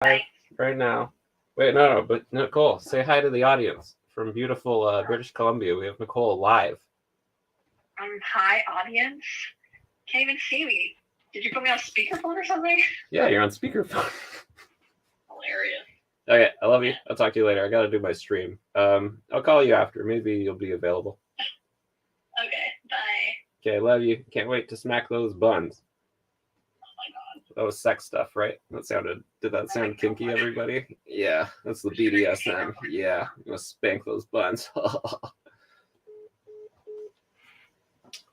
Hi, right now. Wait, no, but Nicole, say hi to the audience from beautiful British Columbia. We have Nicole live. Hi, audience. Can't even see me. Did you put me on speakerphone or something? Yeah, you're on speakerphone. Hilarious. Okay, I love you. I'll talk to you later. I gotta do my stream. I'll call you after. Maybe you'll be available. Okay, bye. Okay, love you. Can't wait to smack those buns. Oh my god. That was sex stuff, right? Did that sound kinky, everybody? Yeah, that's the BDSM. Yeah, I'm gonna spank those buns.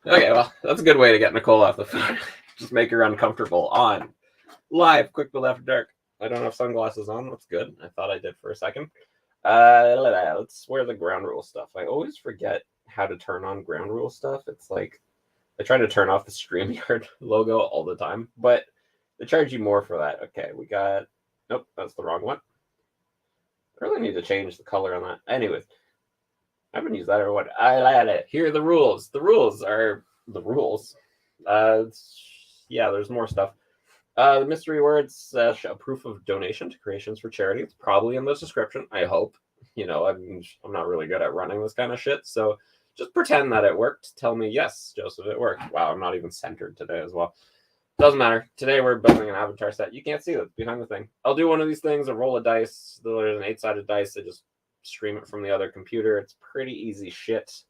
Okay, well, that's a good way to get Nicole off the phone. Just make her uncomfortable on live, Quick Build After Dark. I don't have sunglasses on. That's good. I thought I did for a second. Let's wear the ground rule stuff. I always forget how to turn on ground rule stuff. It's like I try to turn off the StreamYard logo all the time, but they charge you more for that. Okay, we got. Nope, that's the wrong one. I really need to change the color on that. Anyways, I haven't used that or what. Here are the rules. The rules are the rules. Yeah, there's more stuff. The mystery words a proof of donation to Creations for Charity. It's probably in the description. I hope. You know, I'm not really good at running this kind of shit, so just pretend that it worked. Tell me, yes, Joseph, it worked. Wow, I'm not even centered today as well. Doesn't matter. Today we're building an avatar set. You can't see it behind the thing. I'll do one of these things. I roll a dice. There's an 8-sided dice. I just stream it from the other computer. It's pretty easy shit.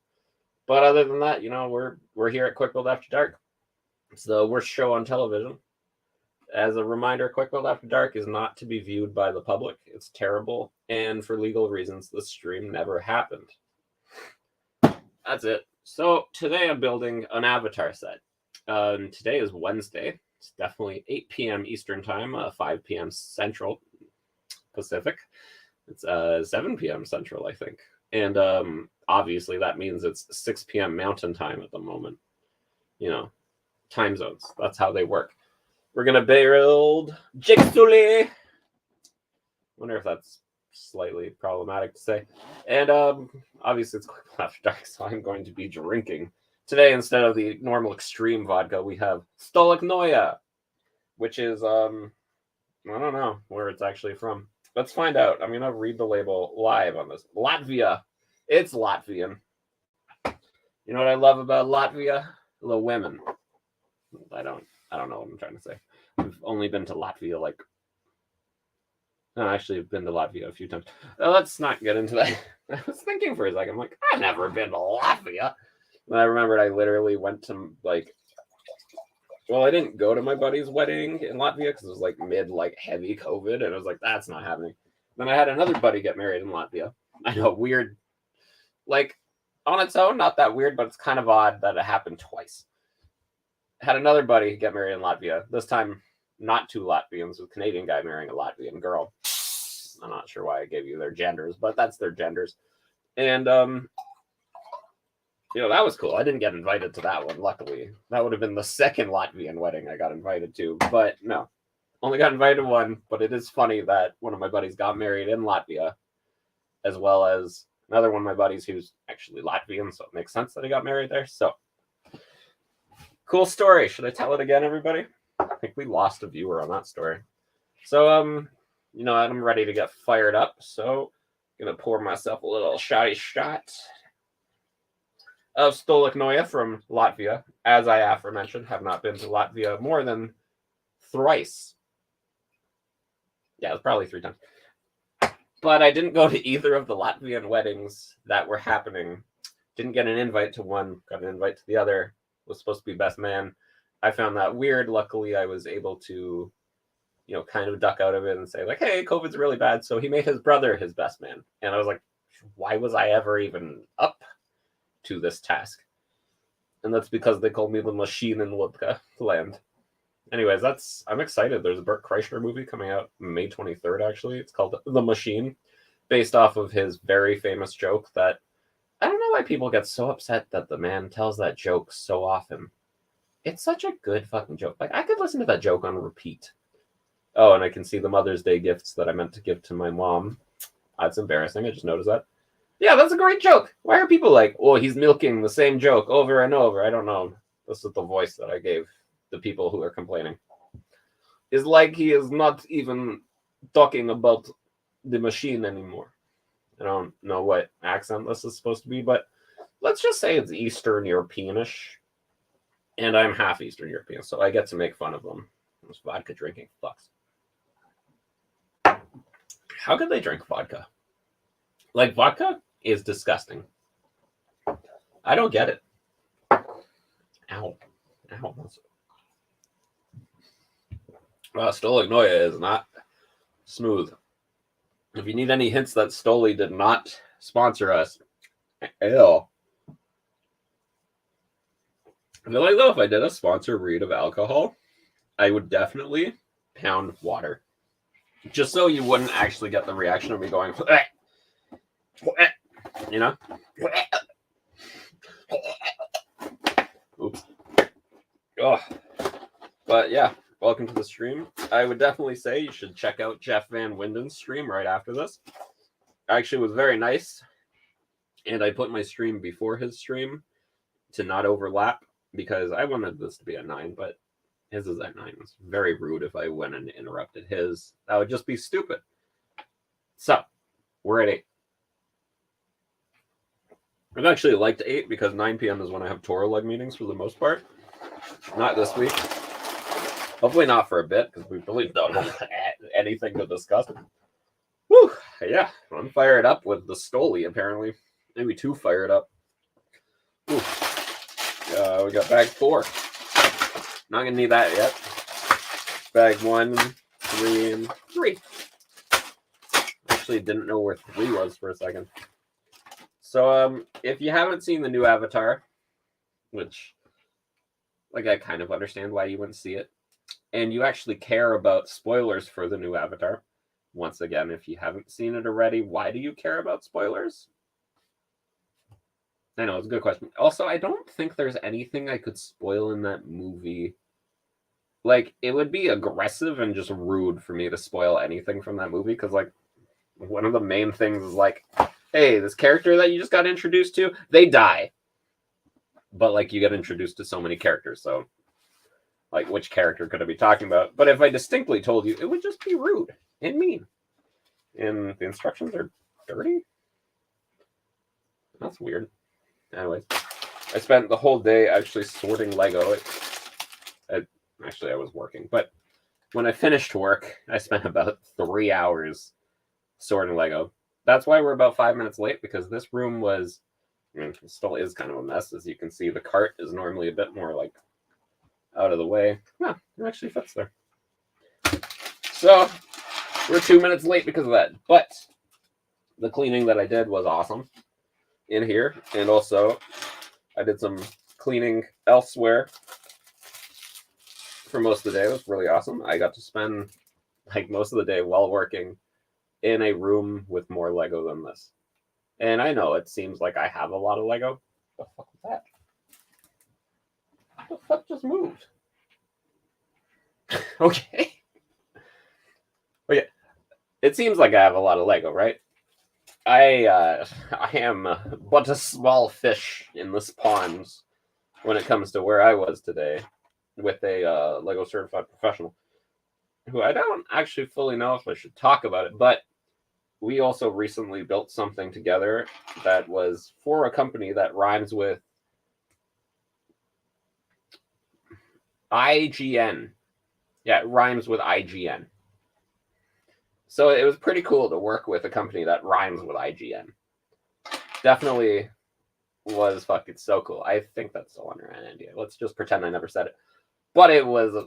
But other than that, you know, we're here at Quick Build After Dark. It's the worst show on television. As a reminder, Quick Build After Dark is not to be viewed by the public. It's terrible, and for legal reasons, the stream never happened. That's it. So today I'm building an avatar set. Today is Wednesday. It's definitely 8 p.m. Eastern Time, 5 p.m. Central Pacific. It's 7 p.m. Central, I think. And obviously that means it's 6 p.m. Mountain Time at the moment. You know, time zones. That's how they work. We're going to build Jigsaw. Wonder if that's slightly problematic to say. And obviously it's Quick After Dark, so I'm going to be drinking. Today, instead of the normal extreme vodka, we have Stoloknoja, which is, I don't know where it's actually from. Let's find out. I'm going to read the label live on this. Latvia. It's Latvian. You know what I love about Latvia? The women. I don't know what I'm trying to say. I've only been to Latvia actually, I've been to Latvia a few times. Let's not get into that. I was thinking for a second, I'm like, I've never been to Latvia. And I remembered I literally went to, like, well, I didn't go to my buddy's wedding in Latvia because it was, like, heavy COVID, and I was like, that's not happening. Then I had another buddy get married in Latvia. I know, weird. Like, on its own, not that weird, but it's kind of odd that it happened twice. Had another buddy get married in Latvia. This time, not two Latvians, a Canadian guy marrying a Latvian girl. I'm not sure why I gave you their genders, but that's their genders. And, you know, that was cool. I didn't get invited to that one, luckily. That would have been the second Latvian wedding I got invited to, but no. Only got invited to one, but it is funny that one of my buddies got married in Latvia, as well as another one of my buddies who's actually Latvian, so it makes sense that he got married there. So, cool story. Should I tell it again, everybody? I think we lost a viewer on that story. So, you know, I'm ready to get fired up, so I'm going to pour myself a little shotty shot of Stoloknoja from Latvia. As I aforementioned, have not been to Latvia more than thrice. Yeah, it's probably 3 times. But I didn't go to either of the Latvian weddings that were happening. Didn't get an invite to one, got an invite to the other. Was supposed to be best man. I found that weird. Luckily, I was able to, you know, kind of duck out of it and say, like, hey, COVID's really bad. So he made his brother his best man. And I was like, why was I ever even up to this task? And that's because they called me the machine in Lubka land. Anyways, I'm excited. There's a Bert Kreischer movie coming out May 23rd, actually. It's called The Machine, based off of his very famous joke that I don't know why people get so upset that the man tells that joke so often. It's such a good fucking joke. Like, I could listen to that joke on repeat. Oh, and I can see the Mother's Day gifts that I meant to give to my mom. That's embarrassing. I just noticed that. Yeah, that's a great joke. Why are people like, oh, he's milking the same joke over and over? I don't know. This is the voice that I gave the people who are complaining. Is like he is not even talking about the machine anymore. I don't know what accent this is supposed to be, but let's just say it's Eastern Europeanish. And I'm half Eastern European, so I get to make fun of them. Those vodka drinking fucks. How could they drink vodka? Like, vodka is disgusting. I don't get it. Ow. Ow. Well, Stolichnaya is not smooth. If you need any hints that Stoli did not sponsor us, ew. I feel like, though, if I did a sponsor read of alcohol, I would definitely pound water. Just so you wouldn't actually get the reaction of me going, you know? Oops. Oh. But yeah, welcome to the stream. I would definitely say you should check out Jeff Van Winden's stream right after this. Actually, it was very nice. And I put my stream before his stream to not overlap because I wanted this to be at 9, but his is at 9. It's very rude if I went and interrupted his. That would just be stupid. So, we're at 8. I've actually liked 8 because 9 p.m. is when I have Toro leg meetings for the most part. Not this week. Hopefully not for a bit because we really don't have anything to discuss. Whew, yeah, I'm fired up with the Stoli apparently. Maybe too fired up. Ooh. We got bag 4. Not gonna need that yet. Bag 1, 3, and 3. Actually, didn't know where 3 was for a second. So, if you haven't seen the new Avatar, which, like, I kind of understand why you wouldn't see it, and you actually care about spoilers for the new Avatar, once again, if you haven't seen it already, why do you care about spoilers? I know, it's a good question. Also, I don't think there's anything I could spoil in that movie. Like, it would be aggressive and just rude for me to spoil anything from that movie, because, like, one of the main things is, like, hey, this character that you just got introduced to, they die. But, like, you get introduced to so many characters, so, like, which character could I be talking about? But if I distinctly told you, it would just be rude and mean. And the instructions are dirty? That's weird. Anyways, I spent the whole day actually sorting Lego. Actually, I was working, but when I finished work, I spent about 3 hours sorting Lego. That's why we're about 5 minutes late, because this room was, I mean, it still is kind of a mess. As you can see, the cart is normally a bit more, like, out of the way. Yeah, it actually fits there. So, we're 2 minutes late because of that. But the cleaning that I did was awesome in here. And also, I did some cleaning elsewhere for most of the day. It was really awesome. I got to spend, like, most of the day while working in a room with more Lego than this. And I know it seems like I have a lot of Lego. What the fuck was that? What the fuck just moved? Okay. Okay. It seems like I have a lot of Lego, right? I am but a small fish in this pond when it comes to where I was today with a Lego certified professional who I don't actually fully know if I should talk about it, but we also recently built something together that was for a company that rhymes with IGN. Yeah, it rhymes with IGN. So it was pretty cool to work with a company that rhymes with IGN. Definitely was fucking so cool. I think that's still under an NDA. Let's just pretend I never said it. But it was a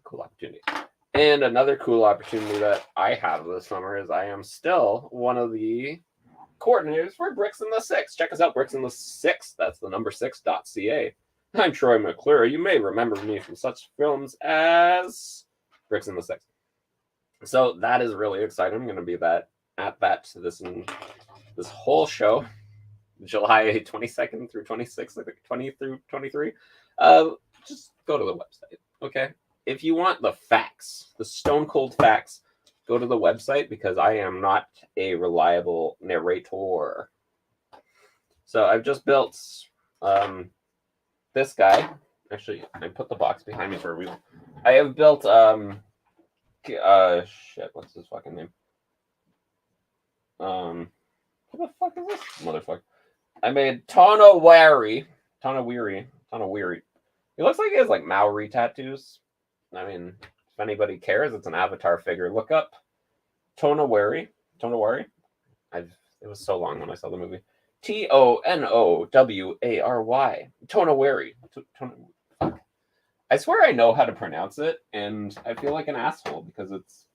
cool opportunity. And another cool opportunity that I have this summer is I am still one of the coordinators for Bricks in the Six. Check us out, Bricks in the Six. That's the number 6.ca. I'm Troy McClure. You may remember me from such films as Bricks in the Six. So that is really exciting. I'm going to be this whole show, July 22nd through 26th, I think 20 through 23. Just go to the website, okay? If you want the facts, the stone cold facts, go to the website because I am not a reliable narrator. So I've just built this guy. Actually, I put the box behind me for a reason. I have built Shit, what's his fucking name? What the fuck is this motherfucker? I made Tonawari. He looks like he has like Maori tattoos. I mean, if anybody cares, it's an Avatar figure. Look up Tonawari. It was so long when I saw the movie. Tonowary. Tonawari. Fuck. I swear I know how to pronounce it, and I feel like an asshole because it's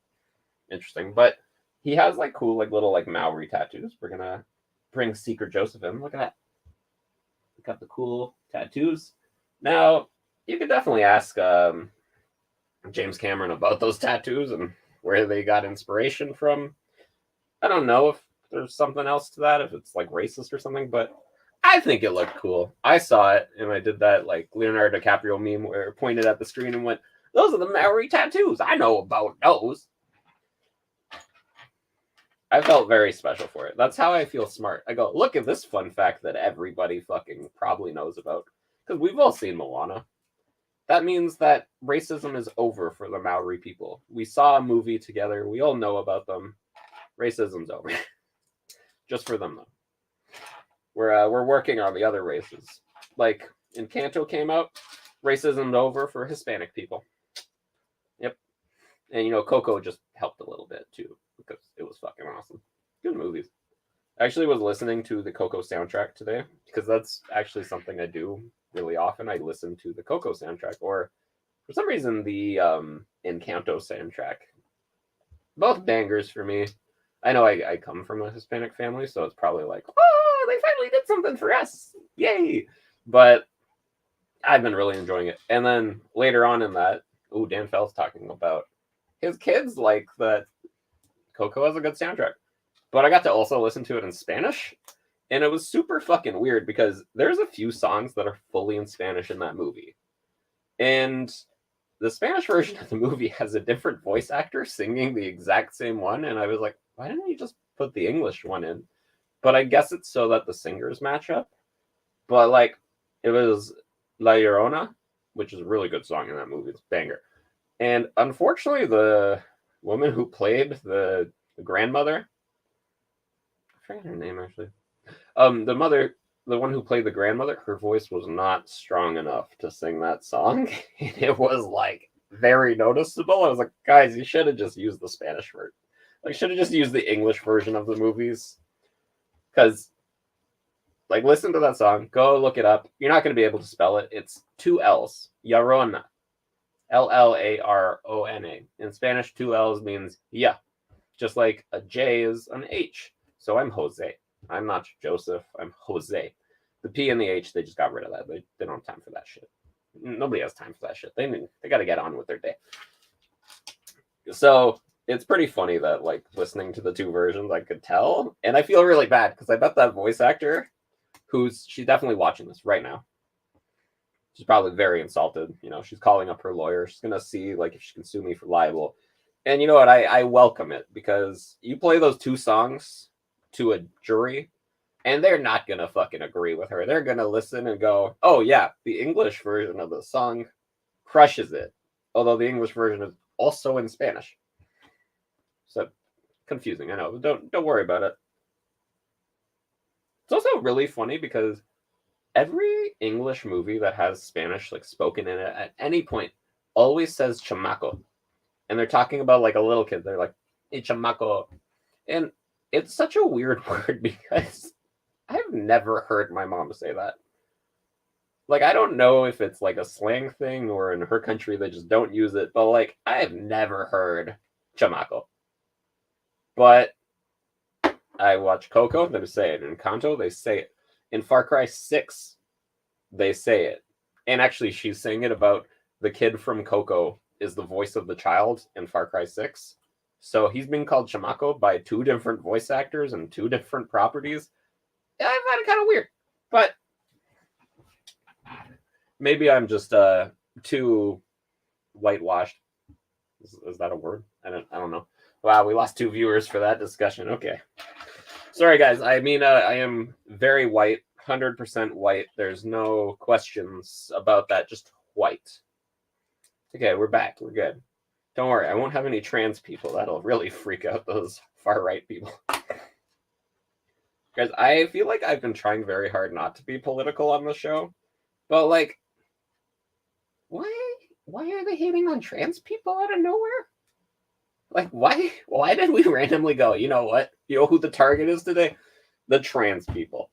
interesting. But he has like cool, like little like Maori tattoos. We're gonna bring Secret Joseph in. Look at that. Got the cool tattoos. Now, you could definitely ask James Cameron about those tattoos and where they got inspiration from. I don't know if there's something else to that, if it's like racist or something, but I think it looked cool. I saw it and I did that like Leonardo DiCaprio meme where it pointed at the screen and went, "Those are the Maori tattoos. I know about those." I felt very special for it. That's how I feel smart. I go, look at this fun fact that everybody fucking probably knows about. Because we've all seen Moana. That means that racism is over for the Maori people. We saw a movie together. We all know about them. Racism's over. Just for them, though. We're working on the other races. Like, Encanto came out. Racism's over for Hispanic people. Yep. And, Coco just helped a little bit, too. Because it was fucking awesome. Good movies. I actually was listening to the Coco soundtrack today because that's actually something I do really often. I listen to the Coco soundtrack or for some reason the Encanto soundtrack. Both bangers for me. I know I come from a Hispanic family, so it's probably like, oh, they finally did something for us. Yay. But I've been really enjoying it. And then later on in that, Dan Fell's talking about his kids like that Coco has a good soundtrack. But I got to also listen to it in Spanish, and it was super fucking weird because there's a few songs that are fully in Spanish in that movie. And the Spanish version of the movie has a different voice actor singing the exact same one, and I was like, why didn't you just put the English one in? But I guess it's so that the singers match up. But like, it was La Llorona, which is a really good song in that movie. It's a banger. And unfortunately, the woman who played the grandmother, I forget her name actually. The one who played the grandmother, her voice was not strong enough to sing that song. It was like very noticeable. I was like, guys, you should have just used the Spanish version. Like, should have just used the English version of the movies. Because, like, listen to that song. Go look it up. You're not going to be able to spell it. It's 2 L's. Llorona. Larona. In Spanish, 2 L's means yeah. Just like a J is an H. So I'm Jose. I'm not Joseph. I'm Jose. The P and the H, they just got rid of that. They don't have time for that shit. Nobody has time for that shit. They got to get on with their day. So it's pretty funny that, like, listening to the two versions, I could tell. And I feel really bad because I bet that voice actor, she's definitely watching this right now. She's probably very insulted. She's calling up her lawyer. She's going to see, like, if she can sue me for libel. And you know what? I welcome it because you play those two songs to a jury and they're not going to fucking agree with her. They're going to listen and go, oh, yeah, the English version of the song crushes it. Although the English version is also in Spanish. So confusing, I know. Don't worry about it. It's also really funny because every English movie that has Spanish like spoken in it at any point always says chamaco. And they're talking about like a little kid. They're like, hey, chamaco. And it's such a weird word because I've never heard my mom say that. Like, I don't know if it's like a slang thing or in her country they just don't use it, but like, I have never heard chamaco. But I watch Coco, they say it. In Encanto, they say it. In Far Cry 6, they say it. And actually, she's saying it about the kid from Coco is the voice of the child in Far Cry 6. So he's being called chamaco by 2 different voice actors and 2 different properties. I find it kind of weird. But maybe I'm just too whitewashed. Is that a word? I don't know. Wow, we lost 2 viewers for that discussion. Okay. Sorry, guys. I mean, I am very white, 100% white. There's no questions about that. Just white. Okay, we're back. We're good. Don't worry, I won't have any trans people. That'll really freak out those far-right people. Guys, I feel like I've been trying very hard not to be political on the show, but like, why are they hating on trans people out of nowhere? Like, why did we randomly go, you know what? You know who the target is today? The trans people.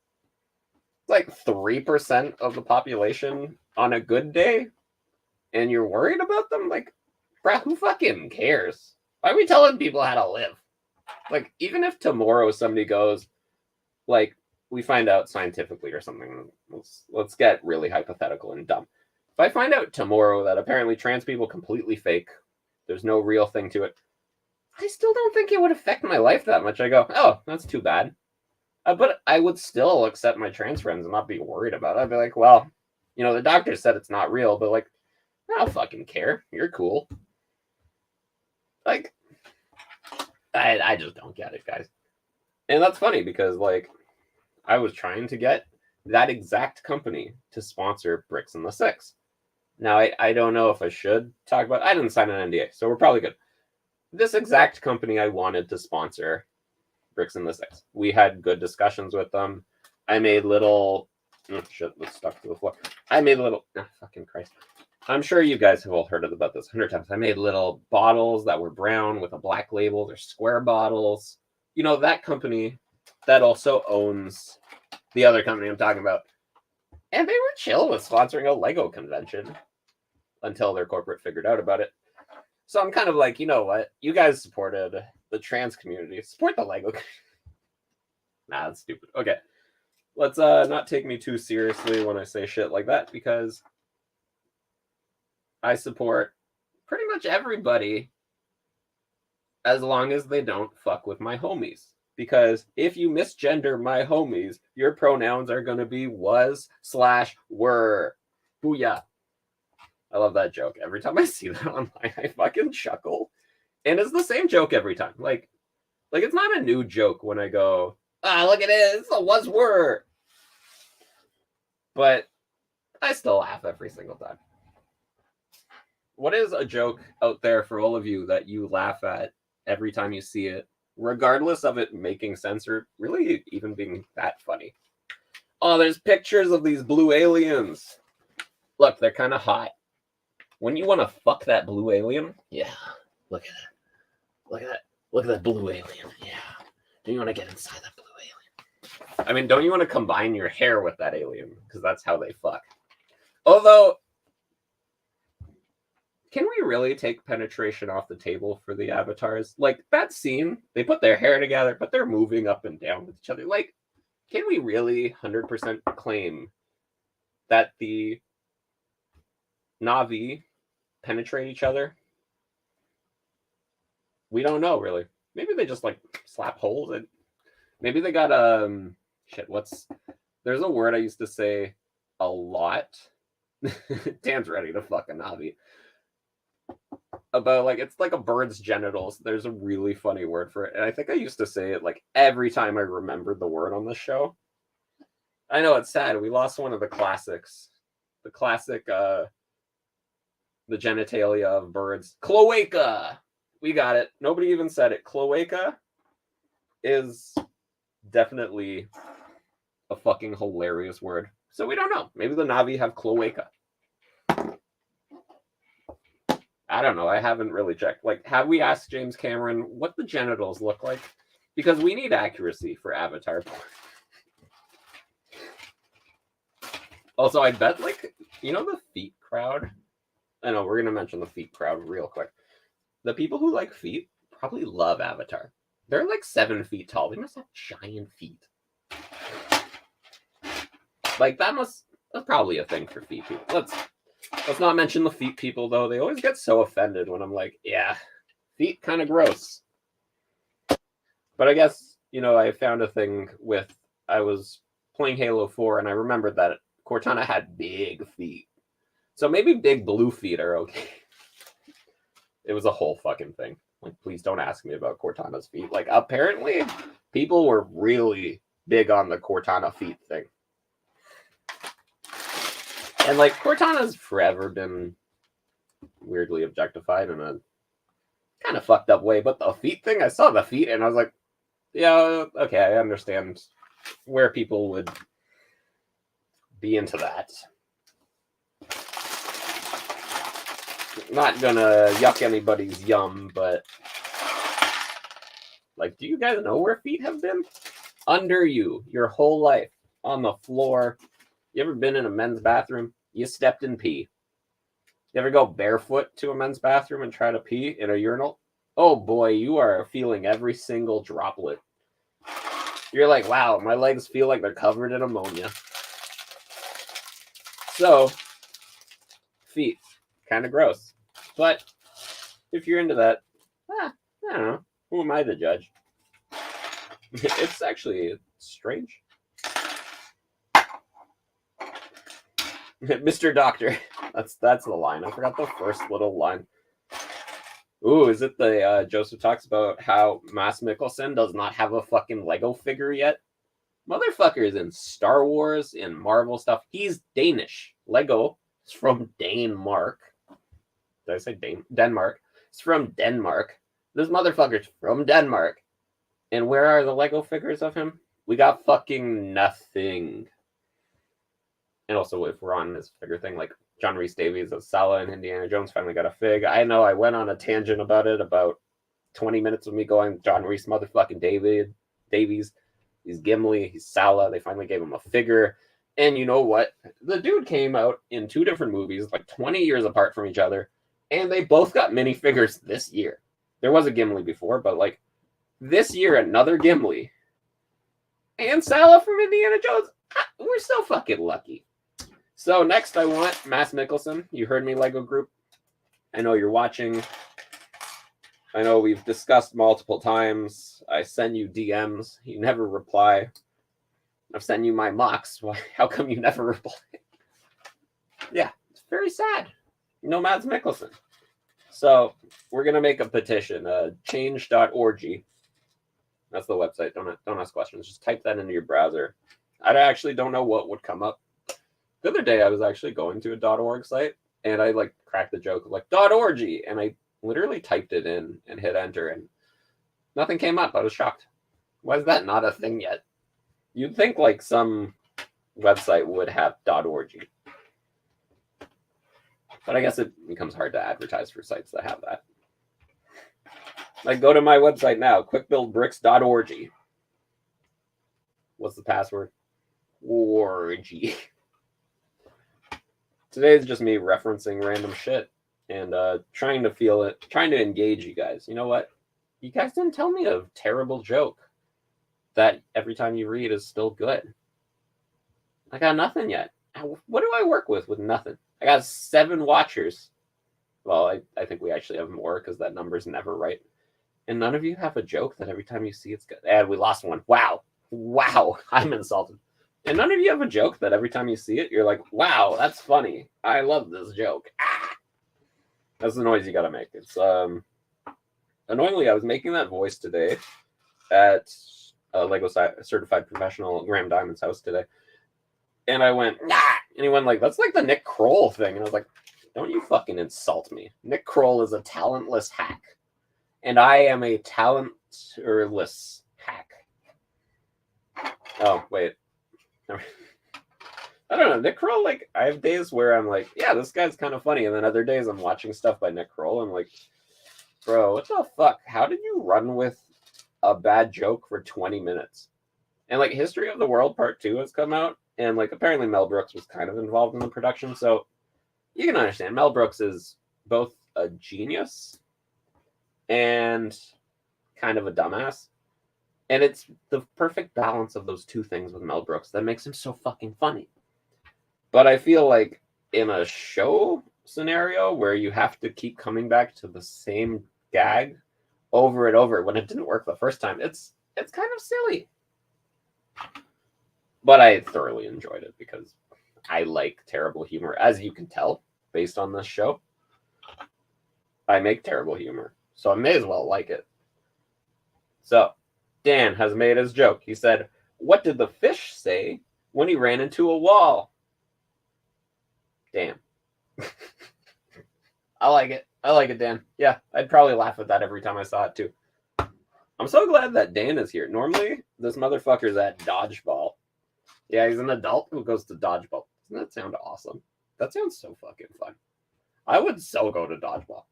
It's like 3% of the population on a good day, and you're worried about them? Like, bruh, who fucking cares? Why are we telling people how to live? Like, even if tomorrow somebody goes, like, we find out scientifically or something, let's get really hypothetical and dumb. If I find out tomorrow that apparently trans people completely fake, there's no real thing to it, I still don't think it would affect my life that much. I go, oh, that's too bad. But I would still accept my trans friends and not be worried about it. I'd be like, well, you know, the doctor said it's not real, but like, I don't fucking care. You're cool. Like, I just don't get it, guys. And that's funny because, like, I was trying to get that exact company to sponsor Bricks and the Six. Now, I don't know if I should talk about it. I didn't sign an NDA, so we're probably good. This exact company I wanted to sponsor Bricks and the Six. We had good discussions with them. I made little... Oh, shit, that's stuck to the floor. I made little... Oh, fucking Christ. I'm sure you guys have all heard about this 100 times. I made little bottles that were brown with a black label. They're square bottles. You know, that company that also owns the other company I'm talking about. And they were chill with sponsoring a Lego convention until their corporate figured out about it. So I'm kind of like, you know what? You guys supported the trans community. Support the Lego. Nah, that's stupid. Okay. Let's not take me too seriously when I say shit like that, because I support pretty much everybody as long as they don't fuck with my homies. Because if you misgender my homies, your pronouns are going to be was/were. Booyah. I love that joke. Every time I see that online, I fucking chuckle. And it's the same joke every time. Like it's not a new joke when I go, look at it. It's a was/were. But I still laugh every single time. What is a joke out there for all of you that you laugh at every time you see it, regardless of it making sense or really even being that funny? Oh, there's pictures of these blue aliens. Look, they're kind of hot. When you want to fuck that blue alien, yeah, look at that. Look at that. Look at that blue alien. Yeah. Do you want to get inside that blue alien? I mean, don't you want to combine your hair with that alien? Because that's how they fuck. Although, can we really take penetration off the table for the avatars? Like, that scene, they put their hair together, but they're moving up and down with each other. Like, can we really 100% claim that the Na'vi penetrate each other? We don't know, really. Maybe they just, like, slap holes in. Maybe they got, shit, there's a word I used to say a lot. Dan's ready to fuck a Na'vi. About, like, it's like a bird's genitals. There's a really funny word for it. And I think I used to say it, like, every time I remembered the word on this show. I know, it's sad. We lost one of the classics. The classic, the genitalia of birds. Cloaca! We got it. Nobody even said it. Cloaca is definitely a fucking hilarious word. So we don't know. Maybe the Na'vi have cloaca. I don't know. I haven't really checked. Like, have we asked James Cameron what the genitals look like? Because we need accuracy for Avatar. Also, I bet, like, you know the feet crowd? I know, we're going to mention the feet crowd real quick. The people who like feet probably love Avatar. They're like 7 feet tall. They must have giant feet. Like, that's probably a thing for feet people. Let's not mention the feet people, though. They always get so offended when I'm like, yeah, feet kind of gross. But I guess, you know, I found a thing with, I was playing Halo 4, and I remembered that Cortana had big feet. So maybe big blue feet are okay. It was a whole fucking thing. Like, please don't ask me about Cortana's feet. Like, apparently, people were really big on the Cortana feet thing. And, like, Cortana's forever been weirdly objectified in a kind of fucked up way. But the feet thing, I saw the feet and I was like, yeah, okay, I understand where people would be into that. Not gonna yuck anybody's yum, but like, do you guys know where feet have been? Under you your whole life, on the floor. You ever been in a men's bathroom? You stepped in pee. You ever go barefoot to a men's bathroom and try to pee in a urinal? Oh boy, you are feeling every single droplet. You're like, wow, my legs feel like they're covered in ammonia. So, feet, kind of gross. But if you're into that, I don't know. Who am I to judge? It's actually strange. Mr. Doctor. That's the line. I forgot the first little line. Ooh, is it the Joseph talks about how Mads Mikkelsen does not have a fucking Lego figure yet? Motherfucker is in Star Wars, in Marvel stuff. He's Danish. Lego is from Denmark. Did I say Denmark? It's from Denmark. This motherfucker's from Denmark. And where are the Lego figures of him? We got fucking nothing. And also, if we're on this figure thing, like John Rhys Davies as Sala and Indiana Jones finally got a fig. I know I went on a tangent about it, about 20 minutes of me going, John Rhys motherfucking Davies. He's Gimli, he's Sala. They finally gave him a figure. And you know what? The dude came out in 2 different movies, like 20 years apart from each other, and they both got minifigures this year. There was a Gimli before, but like this year, another Gimli. And Sala from Indiana Jones. We're so fucking lucky. So next I want Mads Mikkelsen. You heard me, Lego Group. I know you're watching. I know we've discussed multiple times. I send you DMs. You never reply. I've sent you my mocks. How come you never reply? Yeah, it's very sad. No Mads Mikkelsen. So we're going to make a petition. Change.org. That's the website. Don't ask questions. Just type that into your browser. I actually don't know what would come up. The other day I was actually going to a .org site and I like cracked the joke of like .org and I literally typed it in and hit enter and nothing came up. I was shocked. Why is that not a thing yet? You'd think like some website would have .org. But I guess it becomes hard to advertise for sites that have that. Like, go to my website now, quickbuildbricks.org. What's the password? Orgy. Today is just me referencing random shit and trying to engage you guys. You know what? You guys didn't tell me a terrible joke that every time you read is still good. I got nothing yet. What do I work with nothing? I got 7 watchers. Well, I think we actually have more because that number's never right. And none of you have a joke that every time you see it's good. And we lost one. Wow. I'm insulted. And none of you have a joke that every time you see it, you're like, wow, that's funny. I love this joke. Ah! That's the noise you gotta make. It's annoyingly, I was making that voice today at Lego Certified Professional Graham Diamond's house today. And I went, nah! And he went like, that's like the Nick Kroll thing. And I was like, don't you fucking insult me. Nick Kroll is a talentless hack. And I am a talentless hack. Oh, wait. I don't know. Nick Kroll, like, I have days where I'm like, yeah, this guy's kind of funny. And then other days I'm watching stuff by Nick Kroll. I'm like, bro, what the fuck? How did you run with a bad joke for 20 minutes? And, like, History of the World Part 2 has come out. And, like, apparently Mel Brooks was kind of involved in the production. So you can understand. Mel Brooks is both a genius and kind of a dumbass. And it's the perfect balance of those two things with Mel Brooks that makes him so fucking funny. But I feel like in a show scenario where you have to keep coming back to the same gag over and over when it didn't work the first time, it's kind of silly. But I thoroughly enjoyed it because I like terrible humor, as you can tell based on this show. I make terrible humor, so I may as well like it. So, Dan has made his joke. He said, what did the fish say when he ran into a wall? Damn. I like it. I like it, Dan. Yeah, I'd probably laugh at that every time I saw it too. I'm so glad that Dan is here. Normally, this motherfucker's at dodgeball. Yeah, he's an adult who goes to dodgeball. Doesn't that sound awesome? That sounds so fucking fun. I would so go to dodgeball.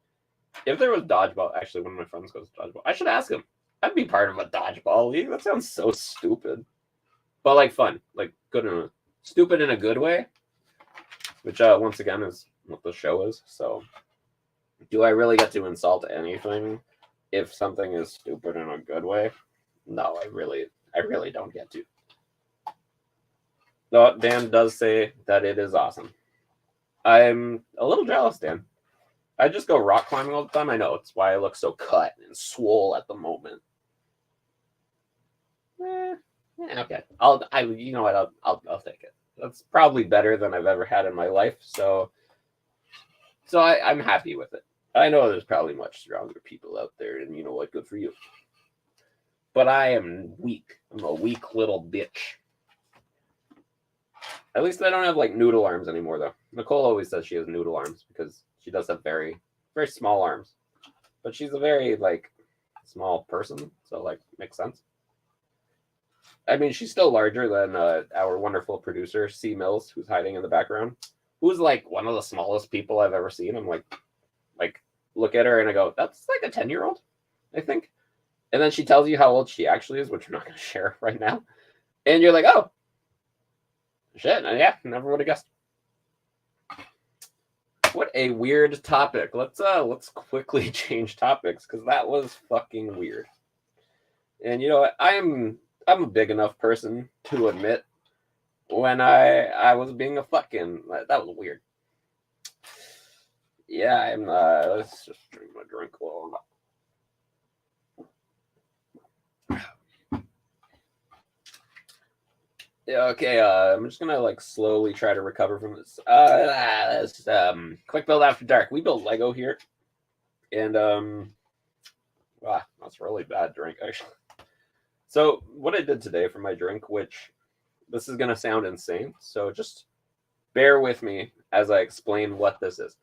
If there was dodgeball, actually, one of my friends goes to dodgeball. I should ask him. I'd be part of a dodgeball league. That sounds so stupid, but like fun, like good in a stupid in a good way. Which once again is what the show is. So, do I really get to insult anything if something is stupid in a good way? No, I really don't get to. Though Dan does say that it is awesome. I'm a little jealous, Dan. I just go rock climbing all the time. I know it's why I look so cut and swole at the moment. Okay. You know what? I'll take it. That's probably better than I've ever had in my life. So I'm happy with it. I know there's probably much stronger people out there, and you know what? Good for you. But I am weak. I'm a weak little bitch. At least I don't have like noodle arms anymore, though. Nicole always says she has noodle arms because she does have very, very small arms. But she's a very like small person, so like makes sense. I mean, she's still larger than our wonderful producer, C. Mills, who's hiding in the background, who's like one of the smallest people I've ever seen. I'm like look at her and I go, that's like a 10-year-old, I think. And then she tells you how old she actually is, which we're not going to share right now. And you're like, oh, shit, yeah, never would have guessed. What a weird topic. Let's quickly change topics because that was fucking weird. And you know what? I'm a big enough person to admit when I was being a fucking that was weird. Yeah, I'm let's just drink my drink a little. Yeah, okay, I'm just gonna like slowly try to recover from this. Quick build after dark. We build Lego here. And wow, that's a really bad drink actually. So what I did today for my drink, which this is gonna sound insane, so just bear with me as I explain what this is.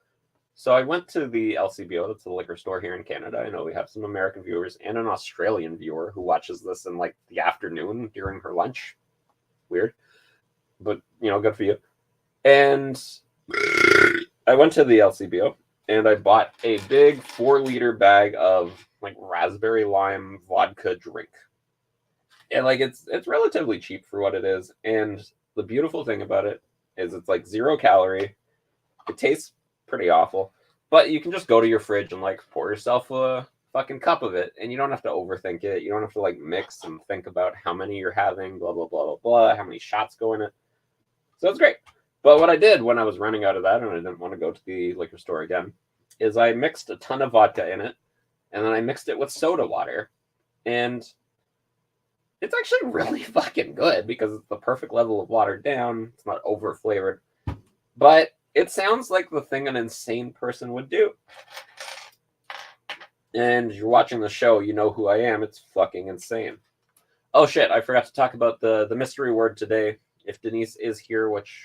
So I went to the LCBO, that's the liquor store here in Canada. I know we have some American viewers and an Australian viewer who watches this in like the afternoon during her lunch. Weird, but you know, good for you. And I went to the LCBO and I bought a big 4-liter bag of like raspberry lime vodka drink. And like it's relatively cheap for what it is. And the beautiful thing about it is it's like 0 calorie. It tastes pretty awful, but you can just go to your fridge and like pour yourself a fucking cup of it, and you don't have to overthink it. You don't have to like mix and think about how many you're having, blah blah blah blah blah, how many shots go in it. So it's great. But what I did when I was running out of that and I didn't want to go to the liquor store again is I mixed a ton of vodka in it, and then I mixed it with soda water, and it's actually really fucking good because it's the perfect level of watered down. It's not over flavored, but it sounds like the thing an insane person would do. And you're watching the show, you know who I am. It's fucking insane. Oh shit, I forgot to talk about the mystery word today. If Denise is here, which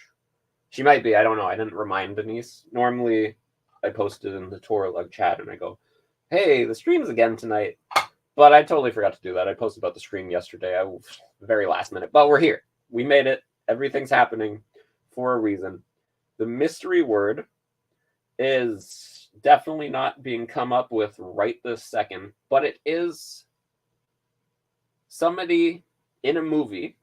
she might be, I don't know. I didn't remind Denise. Normally, I posted in the Toralug chat and I go, hey, the stream's again tonight. But I totally forgot to do that. I posted about the stream yesterday. Very last minute. But we're here. We made it. Everything's happening for a reason. The mystery word is definitely not being come up with right this second, but it is somebody in a movie.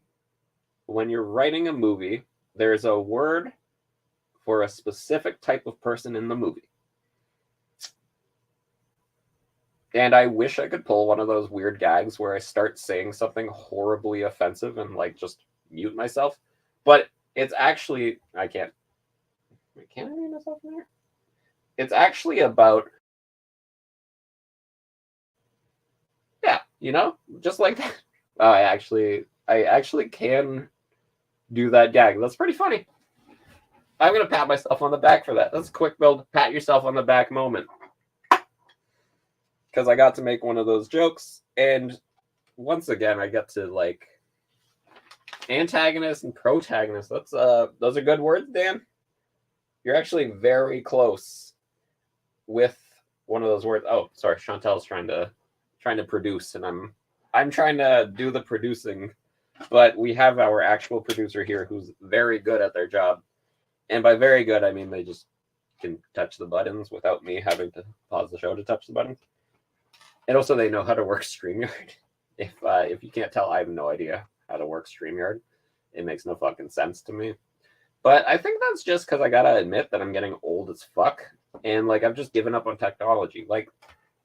When you're writing a movie, there's a word for a specific type of person in the movie. And I wish I could pull one of those weird gags where I start saying something horribly offensive and like just mute myself. But it's actually, I can't I mute myself in there? It's actually about, yeah, you know, just like that. I actually can do that gag. That's pretty funny. I'm going to pat myself on the back for that. That's a quick build, pat yourself on the back moment. Because I got to make one of those jokes, and once again, I get to like antagonist and protagonist. Those are good words, Dan. You're actually very close with one of those words. Oh, sorry, Chantel's trying to produce, and I'm trying to do the producing, but we have our actual producer here who's very good at their job, and by very good I mean they just can touch the buttons without me having to pause the show to touch the buttons, and also they know how to work StreamYard. If you can't tell, I have no idea how to work StreamYard. It makes no fucking sense to me. But I think that's just because I gotta admit that I'm getting old as fuck, and like I've just given up on technology. Like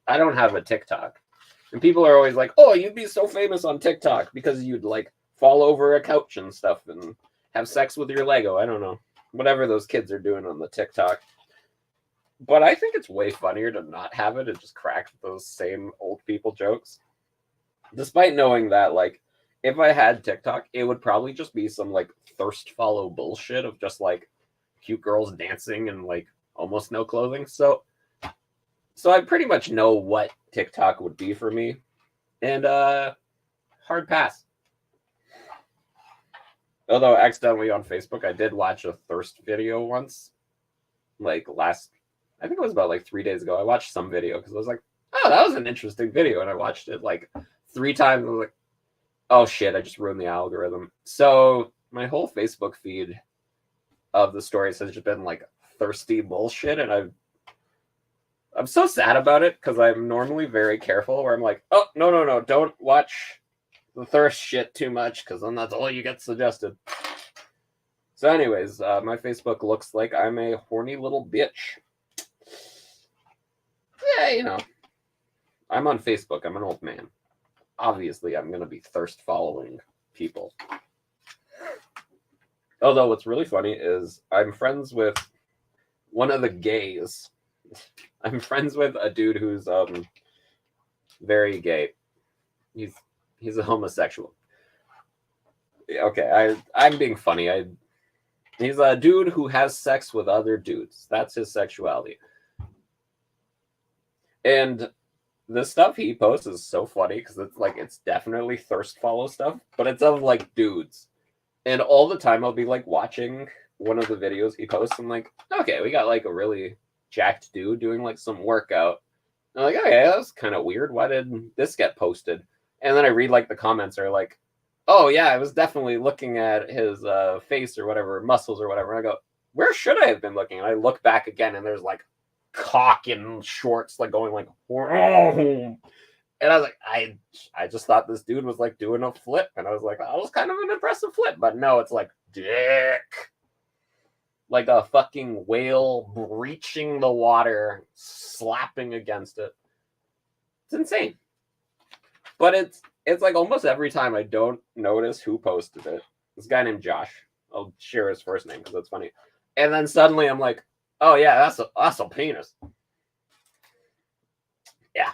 I don't have a TikTok, and people are always like, "Oh, you'd be so famous on TikTok because you'd like fall over a couch and stuff and have sex with your Lego." I don't know, whatever those kids are doing on the TikTok. But I think it's way funnier to not have it and just crack those same old people jokes. Despite knowing that, like, if I had TikTok, it would probably just be some like thirst follow bullshit of just like cute girls dancing and like almost no clothing. So I pretty much know what TikTok would be for me. And hard pass. Although accidentally on Facebook, I did watch a thirst video once. Like I think it was about like 3 days ago. I watched some video because I was like, oh, that was an interesting video. And I watched it like 3 times. I was like, oh shit, I just ruined the algorithm. So my whole Facebook feed of the stories has just been like thirsty bullshit. And I'm so sad about it because I'm normally very careful where I'm like, oh, no, don't watch the thirst shit too much because then that's all you get suggested. So anyways, my Facebook looks like I'm a horny little bitch. Yeah, you know, I'm on Facebook. I'm an old man. Obviously, I'm going to be thirst following people. Although what's really funny is I'm friends with one of the gays. I'm friends with a dude who's very gay. He's a homosexual. Okay, I'm being funny. He's a dude who has sex with other dudes. That's his sexuality. And the stuff he posts is so funny because it's definitely thirst follow stuff, but it's of like dudes. And all the time I'll be like watching one of the videos he posts. I'm like, okay, we got like a really jacked dude doing like some workout. I'm like, okay, that's kind of weird. Why did this get posted? And then I read like the comments are like, oh yeah, I was definitely looking at his face or whatever, muscles or whatever. And I go, where should I have been looking? And I look back again and there's like cock in shorts like going like, whoa. And I was like, I just thought this dude was like doing a flip. And I was like, that was kind of an impressive flip. But no, it's like dick. Like a fucking whale breaching the water, slapping against it. It's insane. But it's like almost every time I don't notice who posted it. This guy named Josh. I'll share his first name because it's funny. And then suddenly I'm like, oh yeah, that's a penis. Yeah.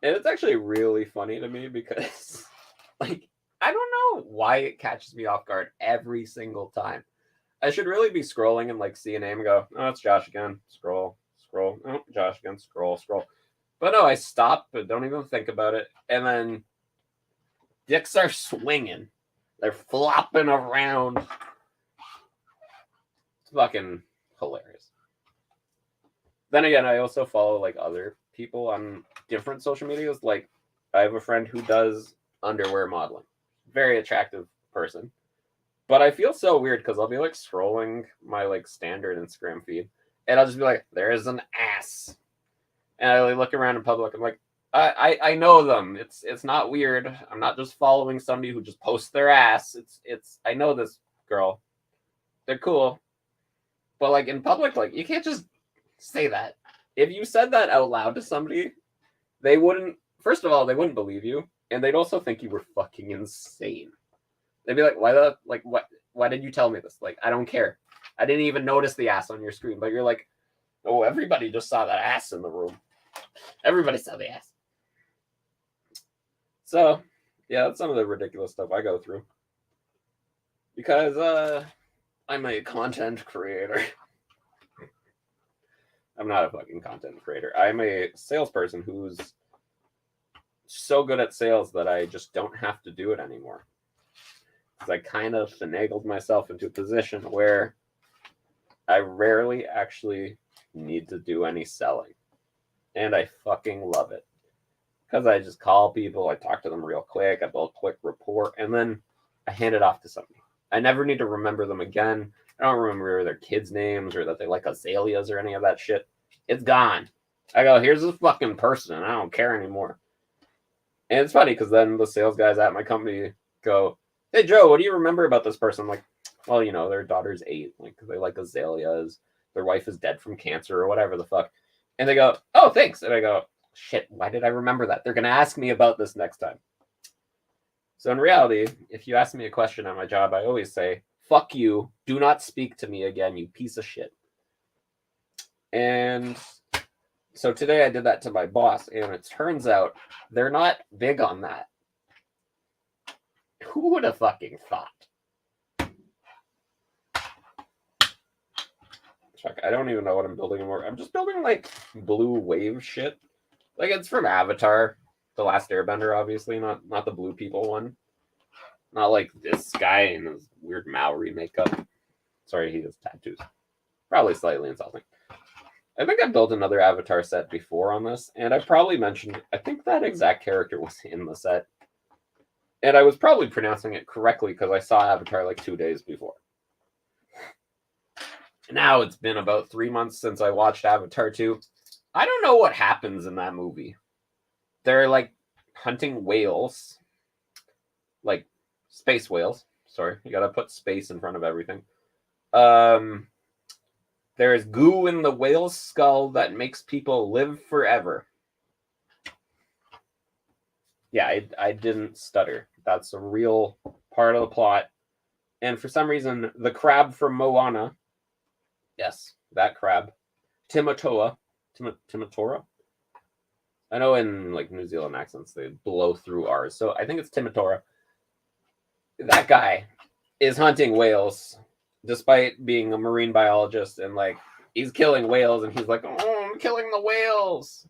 And it's actually really funny to me because like I don't know why it catches me off guard every single time. I should really be scrolling and like see a name and go, oh, it's Josh again. Scroll. Oh, Josh again. Scroll. But no, I stop, but don't even think about it. And then dicks are swinging. They're flopping around. It's fucking hilarious. Then again, I also follow like other people on different social medias. Like I have a friend who does underwear modeling. Very attractive person. But I feel so weird because I'll be like scrolling my like standard Instagram feed and I'll just be like, there's an ass. And I like, look around in public. I'm like, I know them. It's not weird. I'm not just following somebody who just posts their ass. It's I know this girl. They're cool. But like in public, like you can't just say that. If you said that out loud to somebody, they wouldn't, first of all, they wouldn't believe you. And they'd also think you were fucking insane. They'd be like, why did you tell me this? Like, I don't care. I didn't even notice the ass on your screen. But you're like, oh, everybody just saw that ass in the room. Everybody saw the ass. So, yeah, that's some of the ridiculous stuff I go through. Because I'm a content creator. I'm not a fucking content creator. I'm a salesperson who's so good at sales that I just don't have to do it anymore. I kind of finagled myself into a position where I rarely actually need to do any selling. and I fucking love it. Because I just call people, I talk to them real quick, I build a quick rapport, and then I hand it off to somebody. I never need to remember them again. I don't remember their kids' names or that they like azaleas or any of that shit. It's gone. I go, here's this fucking person. I don't care anymore. And it's funny because then the sales guys at my company go, hey, Joe, what do you remember about this person? I'm like, well, you know, their daughter's 8. Like, they like azaleas. Their wife is dead from cancer or whatever the fuck. And they go, oh, thanks. And I go, shit, why did I remember that? They're going to ask me about this next time. So in reality, if you ask me a question at my job, I always say, fuck you. Do not speak to me again, you piece of shit. And so today I did that to my boss, and it turns out they're not big on that. Who would have fucking thought? Fuck, I don't even know what I'm building anymore. I'm just building like blue wave shit. Like it's from Avatar, The Last Airbender, obviously, not the blue people one. Not like this guy in his weird Maori makeup. Sorry, he has tattoos. Probably slightly insulting. I think I built another Avatar set before on this, and I probably mentioned, I think that exact character was in the set. And I was probably pronouncing it correctly because I saw Avatar like 2 days before. Now it's been about 3 months since I watched Avatar 2. I don't know what happens in that movie. They're like hunting whales. Like space whales. Sorry, you gotta put space in front of everything. There's goo in the whale's skull that makes people live forever. Yeah, I didn't stutter. That's a real part of the plot. And for some reason, the crab from Moana, yes, that crab, Timatoa. I know in like New Zealand accents, they blow through R's. So I think it's Timatora. That guy is hunting whales despite being a marine biologist, and like he's killing whales, and he's like, oh, I'm killing the whales.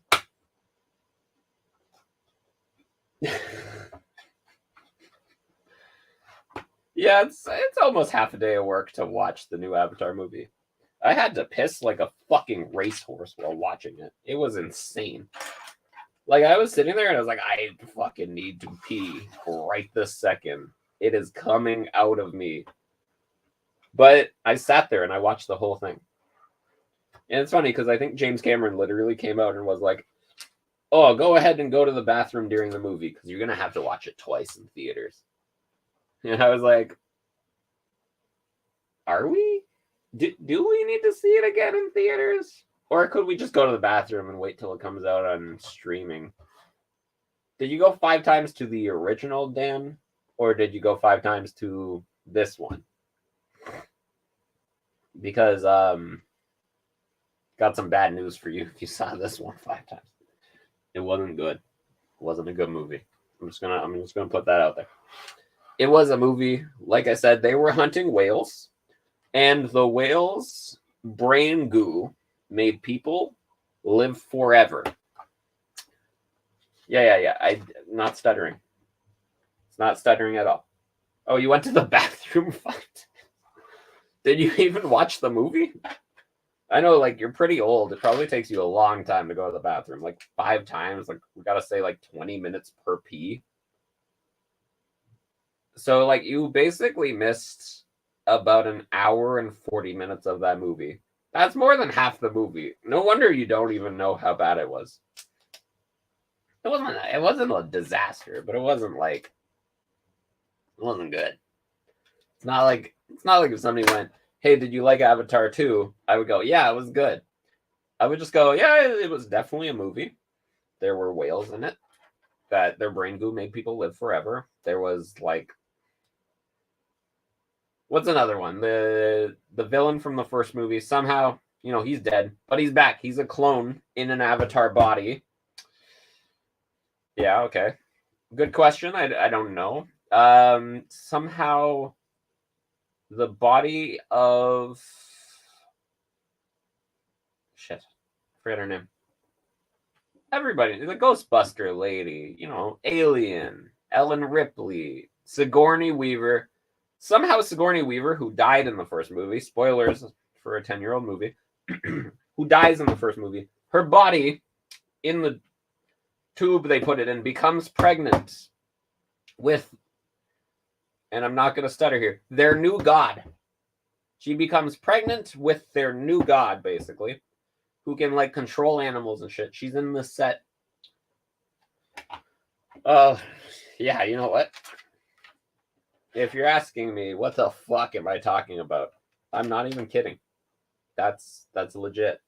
Yeah, it's almost half a day of work to watch the new Avatar movie. I had to piss like a fucking racehorse while watching it. It was insane. Like I was sitting there and I was like, I fucking need to pee right this second. It is coming out of me. But I sat there and I watched the whole thing. And it's funny because I think James Cameron literally came out and was like, oh, go ahead and go to the bathroom during the movie because you're going to have to watch it twice in theaters. And I was like, are we? Do we need to see it again in theaters? Or could we just go to the bathroom and wait till it comes out on streaming? Did you go 5 times to the original, Dan? Or did you go 5 times to this one? Because got some bad news for you if you saw this one 5 times. It wasn't good. It wasn't a good movie. I'm just gonna put that out there. It was a movie, like I said, they were hunting whales, and the whales' brain goo made people live forever. Yeah. I'm not stuttering. It's not stuttering at all. Oh, you went to the bathroom? Did you even watch the movie? I know, like, you're pretty old. It probably takes you a long time to go to the bathroom. Like 5 times. Like, we gotta say like 20 minutes per pee. So, like, you basically missed about an hour and 40 minutes of that movie. That's more than half the movie. No wonder you don't even know how bad it was. It wasn't a disaster, but it wasn't good. It's not like if somebody went, hey, did you like Avatar 2? I would go, yeah, it was good. I would just go, yeah, it was definitely a movie. There were whales in it that their brain goo made people live forever. There was like, what's another one? The villain from the first movie, somehow, you know, he's dead, but he's back. He's a clone in an Avatar body. Yeah, okay. Good question. I don't know. Somehow the body of shit, I forget her name. Everybody, the Ghostbuster lady, you know, Alien, Ellen Ripley, Sigourney Weaver. Somehow Sigourney Weaver, who died in the first movie, spoilers for a 10-year-old movie, who dies in the first movie, her body in the tube they put it in, becomes pregnant with, and I'm not going to stutter here, their new god. She becomes pregnant with their new god, basically, who can, like, control animals and shit. She's in the set. Yeah, you know what? If you're asking me, what the fuck am I talking about? I'm not even kidding. That's legit.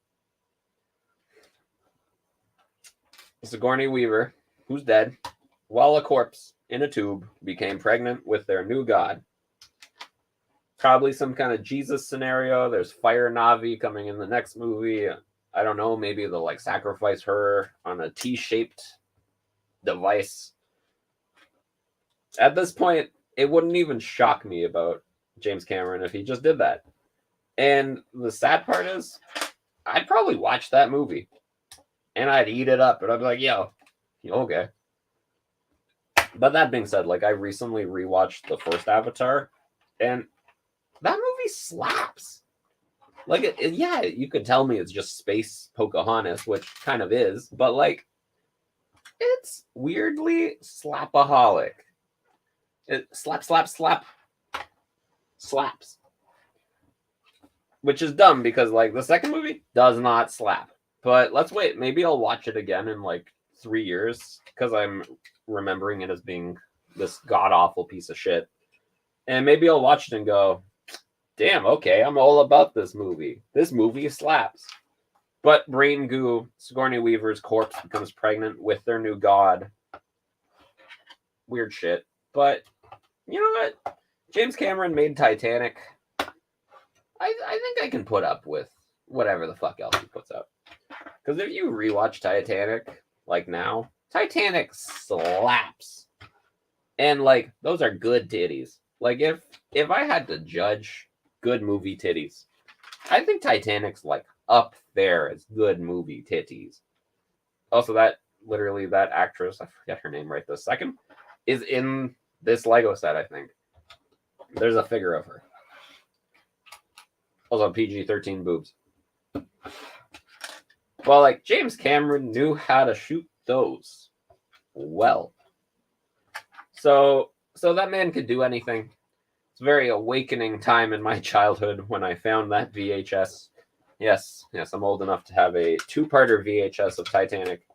Sigourney Weaver, who's dead, while a corpse in a tube, became pregnant with their new god. Probably some kind of Jesus scenario. There's Fire Navi coming in the next movie. I don't know. Maybe they'll, like, sacrifice her on a T-shaped device. At this point, it wouldn't even shock me about James Cameron if he just did that. And the sad part is, I'd probably watch that movie. And I'd eat it up. And I'd be like, yo, okay. But that being said, like, I recently rewatched the first Avatar. And that movie slaps. Like, yeah, you could tell me it's just space Pocahontas, which kind of is. But, like, it's weirdly slapaholic. It slaps. Which is dumb because, like, the second movie does not slap. But let's wait. Maybe I'll watch it again in, like, 3 years because I'm remembering it as being this god-awful piece of shit. And maybe I'll watch it and go, damn, okay, I'm all about this movie. This movie slaps. But Brain Goo, Sigourney Weaver's corpse becomes pregnant with their new god. Weird shit. But you know what? James Cameron made Titanic. I think I can put up with whatever the fuck else he puts out. Because if you rewatch Titanic, like now, Titanic slaps. And, like, those are good titties. Like, if I had to judge good movie titties, I think Titanic's, like, up there as good movie titties. Also, that actress, I forget her name right this second, is in this Lego set, I think. There's a figure of her. Also, PG-13 boobs. Well, like, James Cameron knew how to shoot those well. So that man could do anything. It's a very awakening time in my childhood when I found that VHS. Yes, I'm old enough to have a 2-parter VHS of Titanic.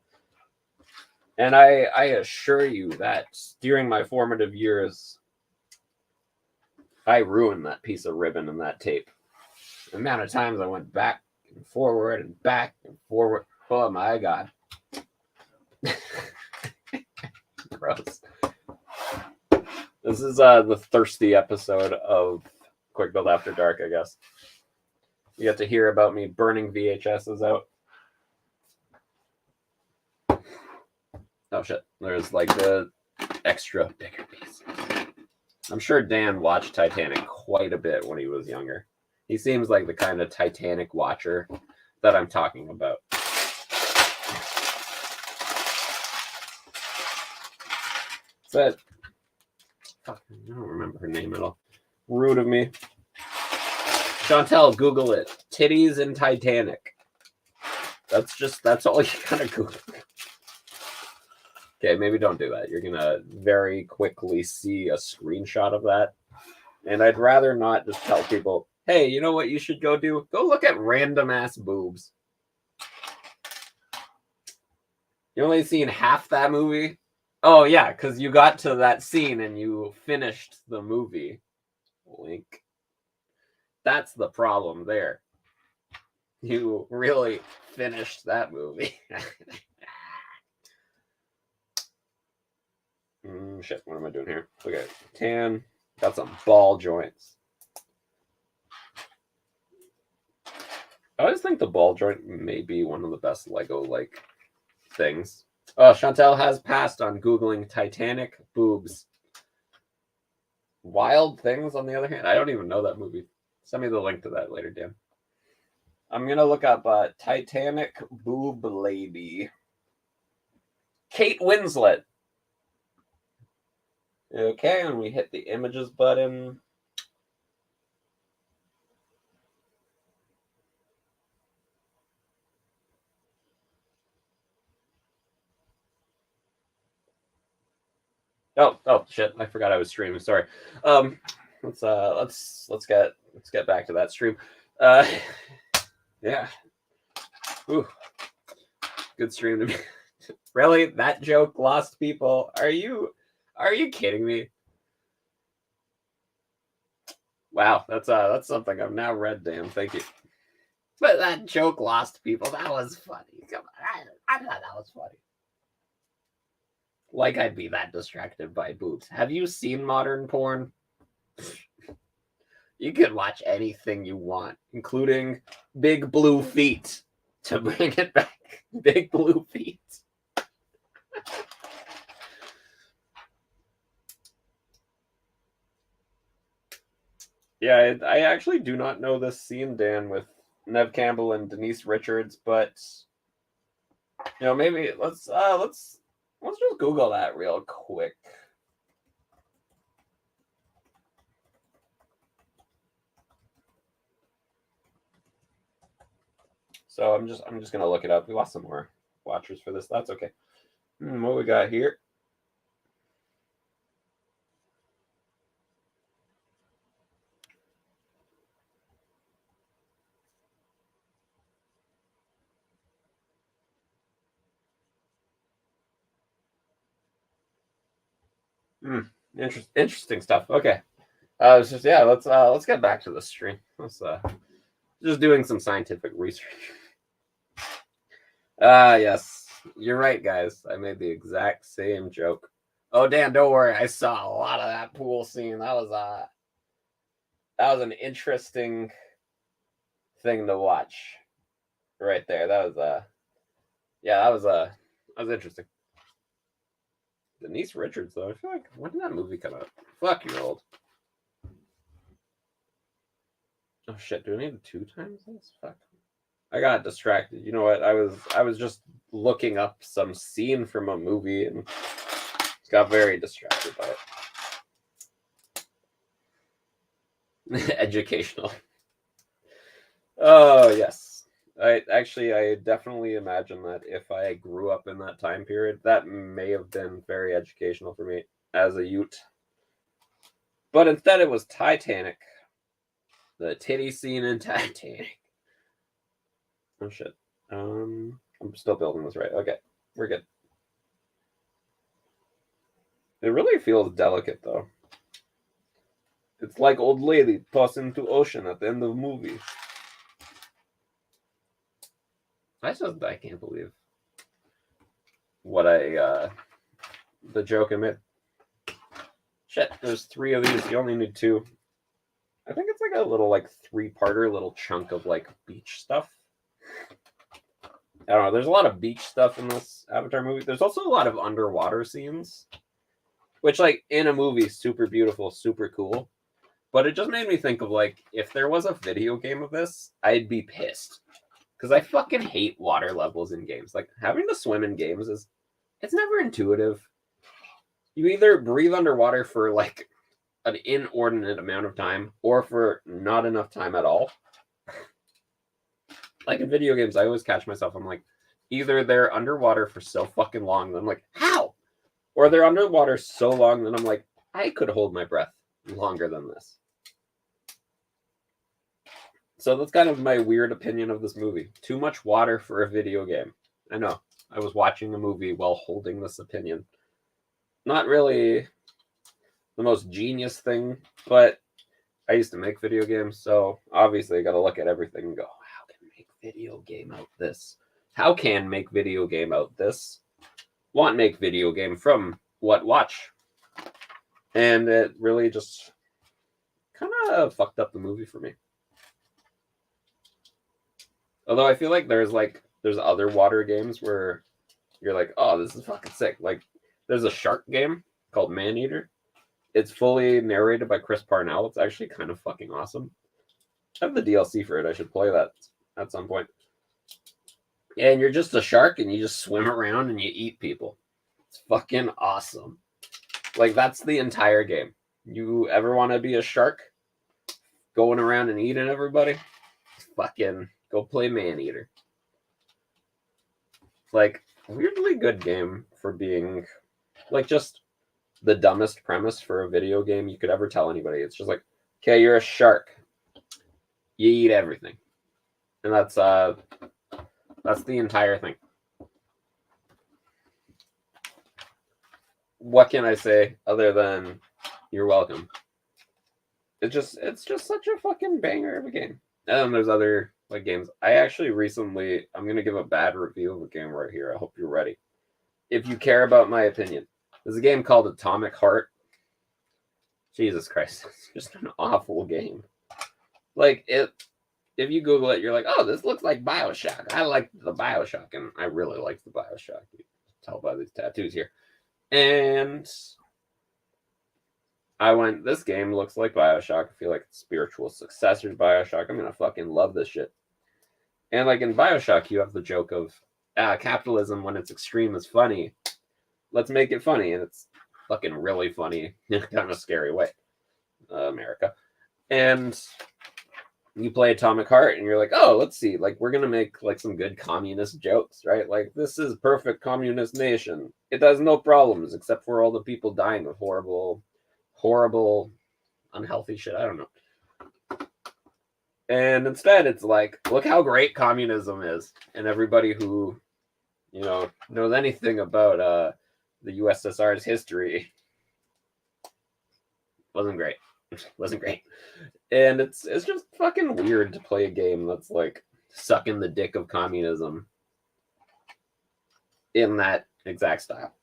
And I assure you that during my formative years, I ruined that piece of ribbon and that tape. The amount of times I went back and forward and back and forward. Oh my God. Gross. This is the thirsty episode of Quick Build After Dark, I guess. You get to hear about me burning VHSs out. Oh shit, there's like the extra bigger piece. I'm sure Dan watched Titanic quite a bit when he was younger. He seems like the kind of Titanic watcher that I'm talking about. But fuck, I don't remember her name at all. Rude of me. Chantel, Google it. Titties in Titanic. That's all you gotta Google. Okay, maybe don't do that. You're gonna very quickly see a screenshot of that. And I'd rather not just tell people, hey, you know what you should go do? Go look at random ass boobs. You only seen half that movie? Oh yeah, because you got to that scene and you finished the movie. Wink. That's the problem there. You really finished that movie. Shit, what am I doing here? Okay, tan. Got some ball joints. I always think the ball joint may be one of the best Lego-like things. Oh, Chantel has passed on Googling Titanic boobs. Wild Things, on the other hand, I don't even know that movie. Send me the link to that later, Dan. I'm going to look up Titanic boob lady. Kate Winslet. Okay, and we hit the images button. Oh shit! I forgot I was streaming. Sorry. Let's get back to that stream. Yeah. Ooh, good stream to me. Really, that joke lost people? Are you kidding me? Wow, that's something I've now read. Damn, thank you. But that joke lost people. That was funny. Come on, I thought that was funny. Like I'd be that distracted by boobs. Have you seen modern porn? You can watch anything you want, including big blue feet. To bring it back, big blue feet. Yeah, I actually do not know this scene, Dan, with Nev Campbell and Denise Richards, but maybe let's just Google that real quick. So I'm just gonna look it up. We lost some more watchers for this. That's okay. What we got here? Interesting stuff. Okay. It's just let's get back to the stream. Let's just doing some scientific research. Yes. You're right, guys. I made the exact same joke. Oh Dan, don't worry. I saw a lot of that pool scene. That was an interesting thing to watch. Right there. That was interesting. Denise Richards, though. I feel like when did that movie come out? Fuck, you're old. Oh shit! Do I need 2 times this? Fuck. I got distracted. You know what? I was just looking up some scene from a movie and got very distracted by it. Educational. Oh yes. I definitely imagine that if I grew up in that time period, that may have been very educational for me as a youth. But instead, it was Titanic. The titty scene in Titanic. Oh shit. I'm still building this right. Okay, we're good. It really feels delicate though. It's like old lady tossed into ocean at the end of the movie. I can't believe what the joke I made. Shit, there's 3 of these. You only need 2. I think it's like a little 3-parter little chunk of beach stuff. I don't know. There's a lot of beach stuff in this Avatar movie. There's also a lot of underwater scenes, which in a movie, super beautiful, super cool. But it just made me think of if there was a video game of this, I'd be pissed. Because I fucking hate water levels in games. Having to swim in games it's never intuitive. You either breathe underwater for an inordinate amount of time or for not enough time at all. In video games, I always catch myself. I'm either they're underwater for so fucking long that I'm how? Or they're underwater so long that I'm I could hold my breath longer than this. So that's kind of my weird opinion of this movie. Too much water for a video game. I know. I was watching a movie while holding this opinion. Not really the most genius thing, but I used to make video games, so obviously I got to look at everything and go, how can make video game out this? How can make video game out this? Want make video game from what watch? And it really just kind of fucked up the movie for me. Although I feel like there's other water games where you're oh, this is fucking sick. There's a shark game called Maneater. It's fully narrated by Chris Parnell. It's actually kind of fucking awesome. I have the DLC for it. I should play that at some point. And you're just a shark and you just swim around and you eat people. It's fucking awesome. That's the entire game. You ever want to be a shark? Going around and eating everybody? Fucking go play Maneater. Weirdly good game for being just the dumbest premise for a video game you could ever tell anybody. It's just like, okay, you're a shark. You eat everything. And that's the entire thing. What can I say other than you're welcome? It's just such a fucking banger of a game. And then there's other like games. I actually recently, I'm gonna give a bad review of a game right here. I hope you're ready. If you care about my opinion, there's a game called Atomic Heart. Jesus Christ, it's just an awful game. Like it, if you Google it, you're like, oh, this looks like BioShock. I like the BioShock, and I really like the BioShock. You can tell by these tattoos here. And I went, this game looks like BioShock. I feel like it's spiritual successor to BioShock. I'm gonna fucking love this shit. And like in BioShock, you have the joke of capitalism when it's extreme is funny. Let's make it funny, and it's fucking really funny in a kind of scary way. America. And you play Atomic Heart, and you're like, oh, let's see, like we're gonna make like some good communist jokes, right? Like this is perfect communist nation. It has no problems except for all the people dying of horrible, unhealthy shit. I don't know. And instead, it's like, look how great communism is, and everybody who, knows anything about the USSR's history wasn't great. Wasn't great. And it's just fucking weird to play a game that's like sucking the dick of communism in that exact style.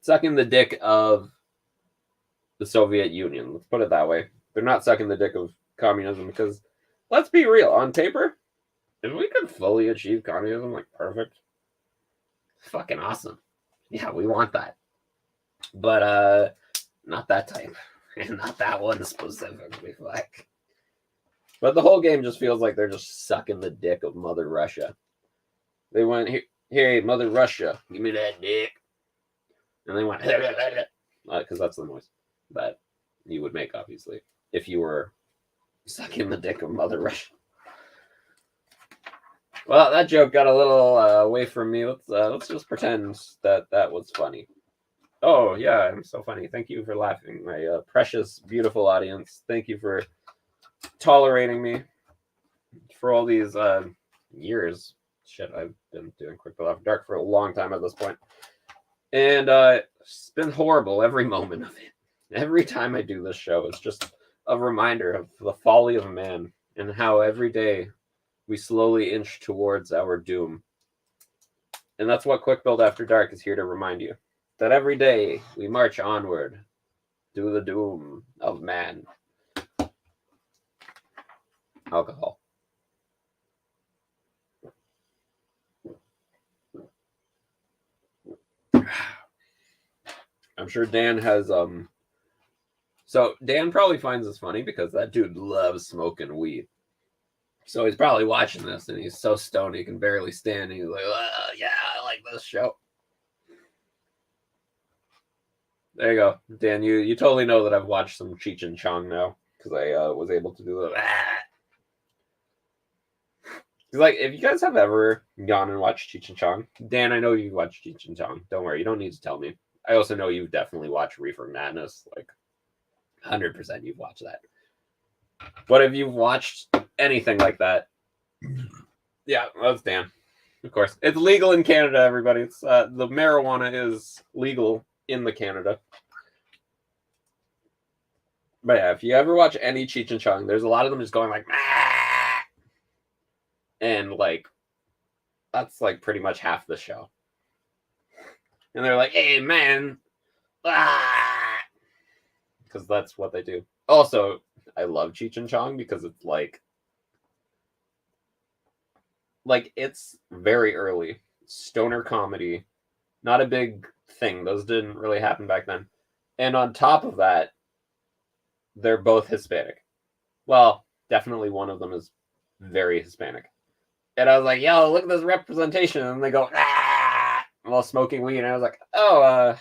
Sucking the dick of the Soviet Union. Let's put it that way. They're not sucking the dick of communism because, let's be real, on paper, if we could fully achieve communism, like perfect, fucking awesome. Yeah, we want that. But not that type. And not that one specifically. Like, but the whole game just feels like they're just sucking the dick of Mother Russia. They went, hey, Mother Russia, give me that dick. And they went, because that's the noise that you would make, obviously, if you were sucking the dick of Mother Russia. Well, that joke got a little away from me. Let's just pretend that was funny. Oh, yeah, I'm so funny. Thank you for laughing, my precious, beautiful audience. Thank you for tolerating me for all these years. Shit, I've been doing Quick Build After Dark for a long time at this point. And it's been horrible, every moment of it. Every time I do this show, it's just a reminder of the folly of man and how every day we slowly inch towards our doom. And that's what Quick Build After Dark is here to remind you. That every day we march onward to the doom of man. Alcohol. I'm sure Dan has so Dan probably finds this funny because that dude loves smoking weed. So he's probably watching this and he's so stoned he can barely stand. And he's like, oh, yeah, I like this show. There you go, Dan. You totally know that I've watched some Cheech and Chong now because I was able to do that. Like, if you guys have ever gone and watched Cheech and Chong, Dan, I know you've watched Cheech and Chong. Don't worry, you don't need to tell me. I also know you've definitely watched Reefer Madness. Like, 100% you've watched that. But if you've watched anything like that, yeah, that's Dan. Of course, it's legal in Canada. Everybody, it's the marijuana is legal in the Canada. But yeah, if you ever watch any Cheech and Chong, there's a lot of them just going like, ah! And like, that's like pretty much half the show. And they're like, hey man, ah! Because that's what they do. Also, I love Cheech and Chong because it's like it's very early stoner comedy, not a big thing. Those didn't really happen back then. And on top of that, they're both Hispanic. Well, definitely one of them is very Hispanic. And I was like, yo, look at this representation. And they go, ah, while smoking weed. And I was like, oh,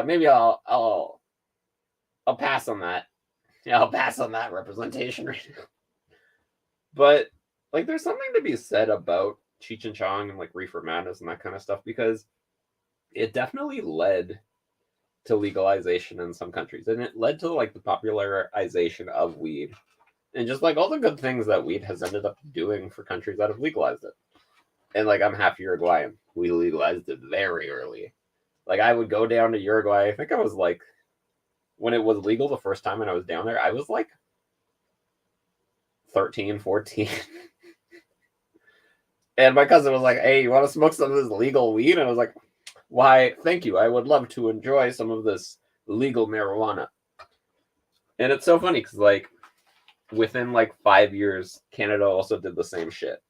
maybe I'll pass on that. Yeah, I'll pass on that representation right now. But like, there's something to be said about Cheech and Chong and like Reefer Madness and that kind of stuff because it definitely led to legalization in some countries, and it led to like the popularization of weed and just like all the good things that weed has ended up doing for countries that have legalized it. And like I'm half Uruguayan. We legalized it very early. Like I would go down to Uruguay. I think I was like when it was legal the first time and I was down there, I was like 13, 14. And my cousin was like, "Hey, you want to smoke some of this legal weed?" And I was like, "Why, thank you. I would love to enjoy some of this legal marijuana." And it's so funny because like within like 5 years, Canada also did the same shit.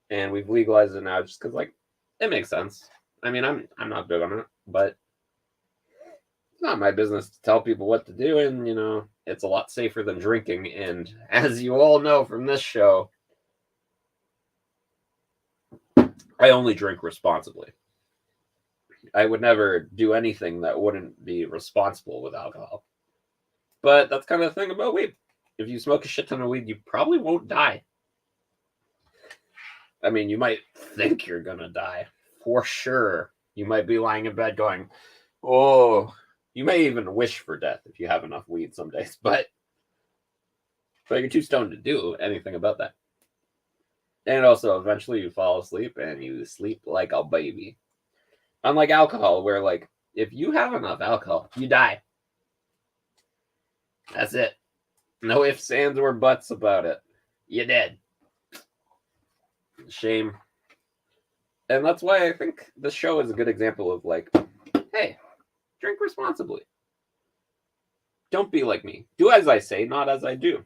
And we've legalized it now just because like it makes sense. I mean, I'm not big on it, but it's not my business to tell people what to do, and you know, it's a lot safer than drinking. And as you all know from this show, I only drink responsibly. I would never do anything that wouldn't be responsible with alcohol. But that's kind of the thing about weed. If you smoke a shit ton of weed, you probably won't die. I mean, you might think you're gonna die. For sure. You might be lying in bed going, oh, you may even wish for death if you have enough weed some days, but you're too stoned to do anything about that. And also, eventually you fall asleep and you sleep like a baby. Unlike alcohol, where like, if you have enough alcohol, you die. That's it. No ifs, ands, or buts about it. You're dead. Shame. And that's why I think this show is a good example of like, hey, drink responsibly. Don't be like me. Do as I say, not as I do.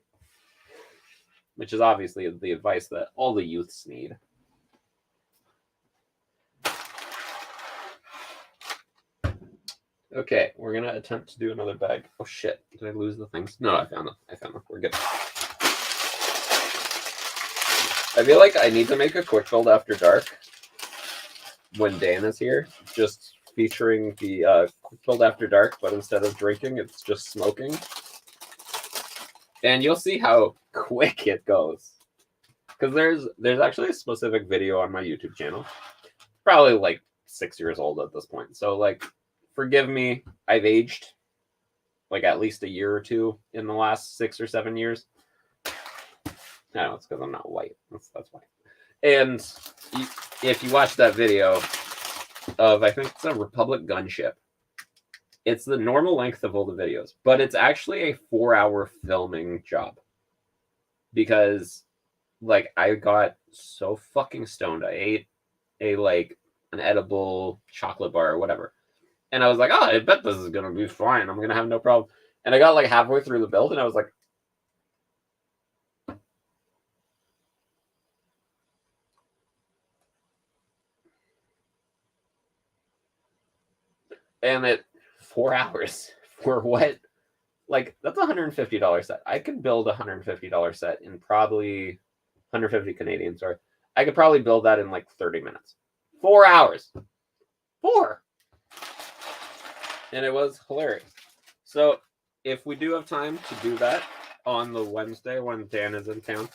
Which is obviously the advice that all the youths need. Okay, we're gonna attempt to do another bag. Oh shit, did I lose the things? No, I found them. We're good. I feel like I need to make a quick build after dark when Dan is here, just featuring the quick build after dark, but instead of drinking, it's just smoking. And you'll see how quick it goes. Because there's actually a specific video on my YouTube channel. Probably like 6 years old at this point. So like, forgive me, I've aged like at least a year or two in the last 6 or 7 years. No, it's because I'm not white. That's why. And if you watch that video of, I think it's a Republic gunship, it's the normal length of all the videos, but it's actually a 4-hour filming job. Because, like, I got so fucking stoned. I ate an edible chocolate bar or whatever. And I was like, oh, I bet this is going to be fine. I'm going to have no problem. And I got like halfway through the build and I was like, and it 4 hours for what? Like, that's a $150 set. I could build a $150 set in probably 150 Canadian, sorry. I could probably build that in like 30 minutes. 4 hours. 4. And it was hilarious. So if we do have time to do that on the Wednesday when Dan is in town,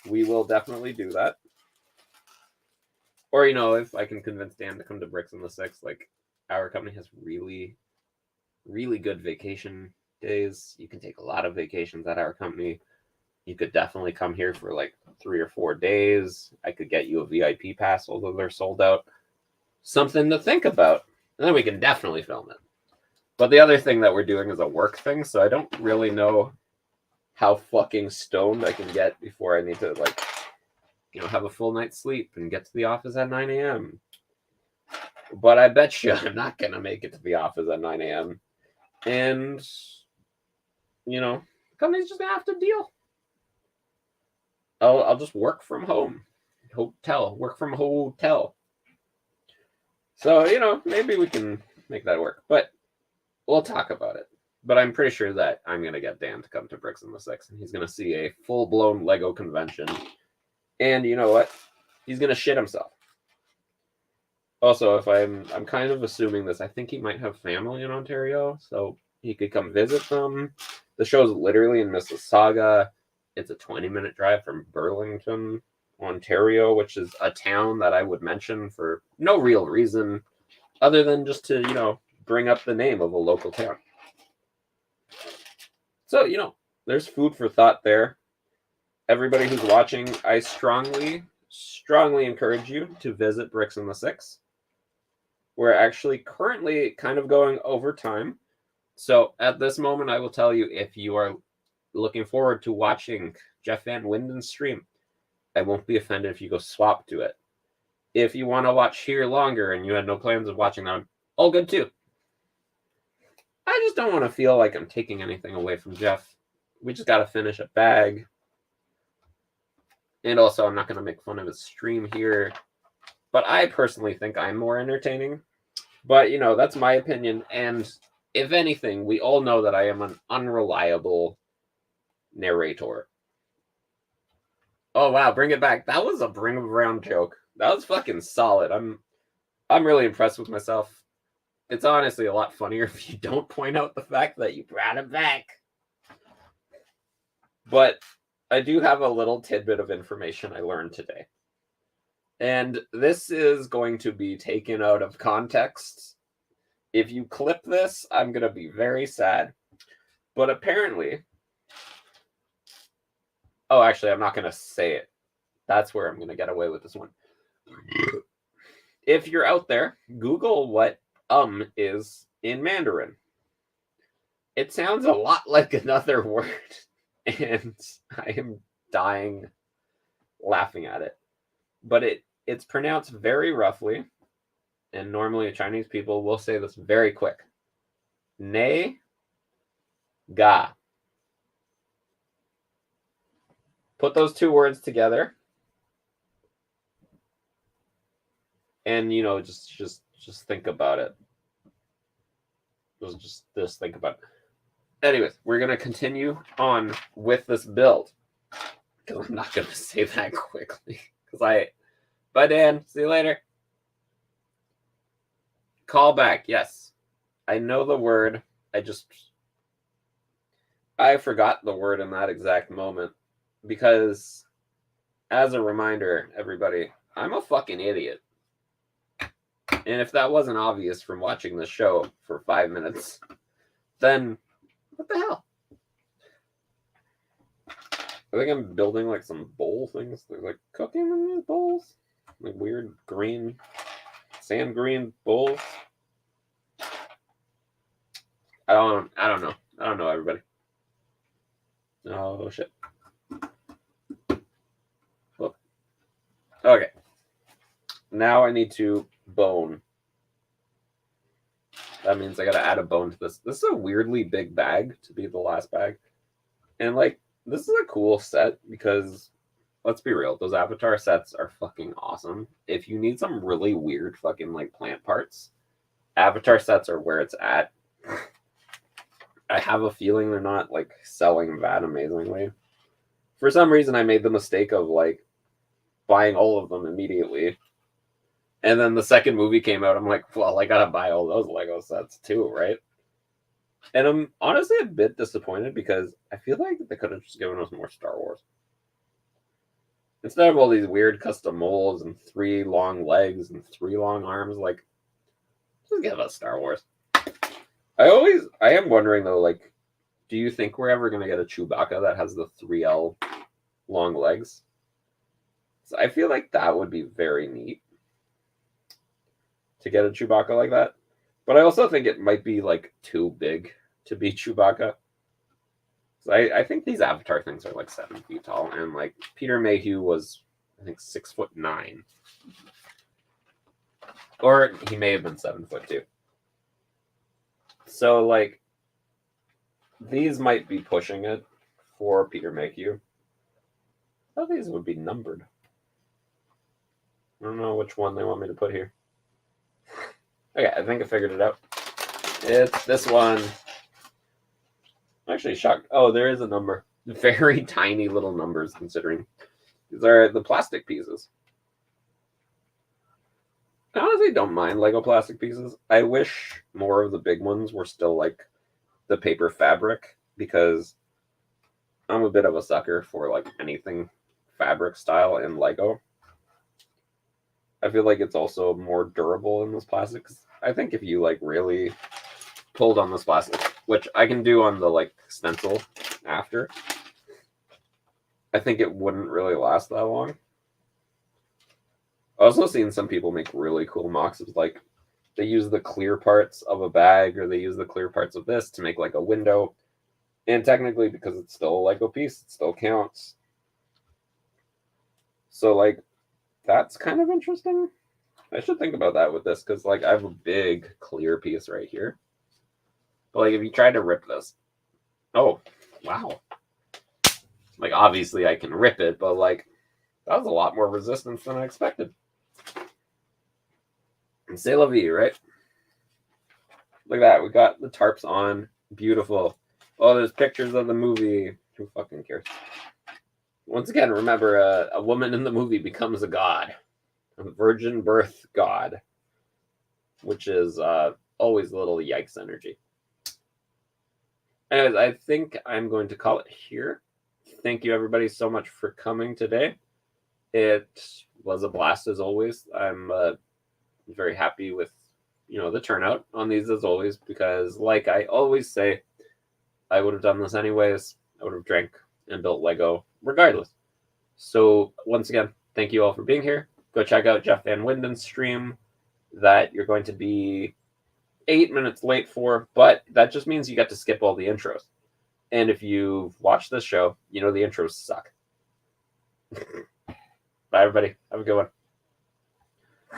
we will definitely do that. Or, you know, if I can convince Dan to come to Bricks in the Six, like, our company has really, really good vacation days. You can take a lot of vacations at our company. You could definitely come here for like 3 or 4 days. I could get you a VIP pass, although they're sold out. Something to think about. And then we can definitely film it. But the other thing that we're doing is a work thing, so I don't really know how fucking stoned I can get before I need to, like, you know, have a full night's sleep and get to the office at 9 a.m. But I bet you I'm not going to make it to the office at 9 a.m. And, you know, the company's just going to have to deal. I'll just work from home. Work from hotel. So, you know, maybe we can make that work. But we'll talk about it. But I'm pretty sure that I'm going to get Dan to come to Bricks in the Six. And he's going to see a full-blown Lego convention. And you know what? He's going to shit himself. Also, if I'm kind of assuming this, I think he might have family in Ontario. So he could come visit them. The show's literally in Mississauga. It's a 20-minute drive from Burlington, Ontario, which is a town that I would mention for no real reason other than just to, you know, bring up the name of a local town. So, there's food for thought there. Everybody who's watching, I strongly encourage you to visit Bricks and the Six. We're actually currently kind of going over time. So at this moment, I will tell you, if you are looking forward to watching Jeff Van Winden's stream, I won't be offended if you go swap to it. If you want to watch here longer and you had no plans of watching that, all good too. I just don't want to feel like I'm taking anything away from Jeff. We just got to finish a bag. And also, I'm not going to make fun of his stream here. But I personally think I'm more entertaining. But, that's my opinion. And if anything, we all know that I am an unreliable narrator. Oh, wow, bring it back. That was a bring around joke. That was fucking solid. I'm really impressed with myself. It's honestly a lot funnier if you don't point out the fact that you brought it back. But I do have a little tidbit of information I learned today. And this is going to be taken out of context. If you clip this, I'm going to be very sad. But apparently... Oh, actually, I'm not going to say it. That's where I'm going to get away with this one. If you're out there, Google what is in Mandarin. It sounds a lot like another word. And I am dying laughing at it. But it's pronounced very roughly. And normally Chinese people will say this very quick. Ne ga. Put those two words together. And just think about it. Just think about it. Anyways, we're gonna continue on with this build. Because I'm not gonna say that quickly. Bye Dan, see you later. Call back, yes. I know the word. I forgot the word in that exact moment. Because as a reminder, everybody, I'm a fucking idiot. And if that wasn't obvious from watching the show for 5 minutes, then what the hell? I think I'm building like some bowl things. There's like cooking in these bowls. Like weird green, sand green bowls. I don't know. I don't know, everybody. Oh shit. Whoop. Okay. Now I need to bone. That means I gotta add a bone to this. This is a weirdly big bag to be the last bag. And this is a cool set because, let's be real, those Avatar sets are fucking awesome. If you need some really weird fucking plant parts, Avatar sets are where it's at. I have a feeling they're not selling that amazingly. For some reason, I made the mistake of buying all of them immediately. And then the second movie came out. I'm like, well, I gotta buy all those Lego sets too, right? And I'm honestly a bit disappointed because I feel like they could have just given us more Star Wars. Instead of all these weird custom molds and 3 long legs and 3 long arms, just give us Star Wars. I am wondering though, do you think we're ever gonna get a Chewbacca that has the 3L long legs? So I feel like that would be very neat to get a Chewbacca like that. But I also think it might be too big to be Chewbacca. So I think these Avatar things are 7 feet tall, and Peter Mayhew was, I think, 6'9", or he may have been 7 foot too. So these might be pushing it for Peter Mayhew. I thought these would be numbered. I don't know which one they want me to put here. Okay, I think I figured it out. It's this one. I'm actually shocked. Oh, there is a number. Very tiny little numbers, considering. These are the plastic pieces. I honestly don't mind Lego plastic pieces. I wish more of the big ones were still the paper fabric, because I'm a bit of a sucker for anything fabric style in Lego. I feel like it's also more durable in this plastic. I think if you like really pulled on this plastic, which I can do on the like stencil after, I think it wouldn't really last that long. I've also seen some people make really cool mocks of like they use the clear parts of a bag or they use the clear parts of this to make like a window. And technically, because it's still a Lego piece, it still counts. So like that's kind of interesting. I should think about that with this because like I have a big clear piece right here. But like if you try to rip this, oh wow. Like obviously I can rip it, but like that was a lot more resistance than I expected. And c'est la vie, right? Look at that. We got the tarps on. Beautiful. Oh, there's pictures of the movie. Who fucking cares? Once again, remember, a woman in the movie becomes a god. A virgin birth god. Which is always a little yikes energy. Anyways, I think I'm going to call it here. Thank you, everybody, so much for coming today. It was a blast, as always. I'm very happy with the turnout on these as always, because like I always say, I would have done this anyways. I would have drank and built Lego regardless. So once again, thank you all for being here. Go check out Jeff Van Winden's stream that you're going to be 8 minutes late for, but that just means you got to skip all the intros. And if you've watched this show, you know the intros suck. Bye everybody. Have a good one.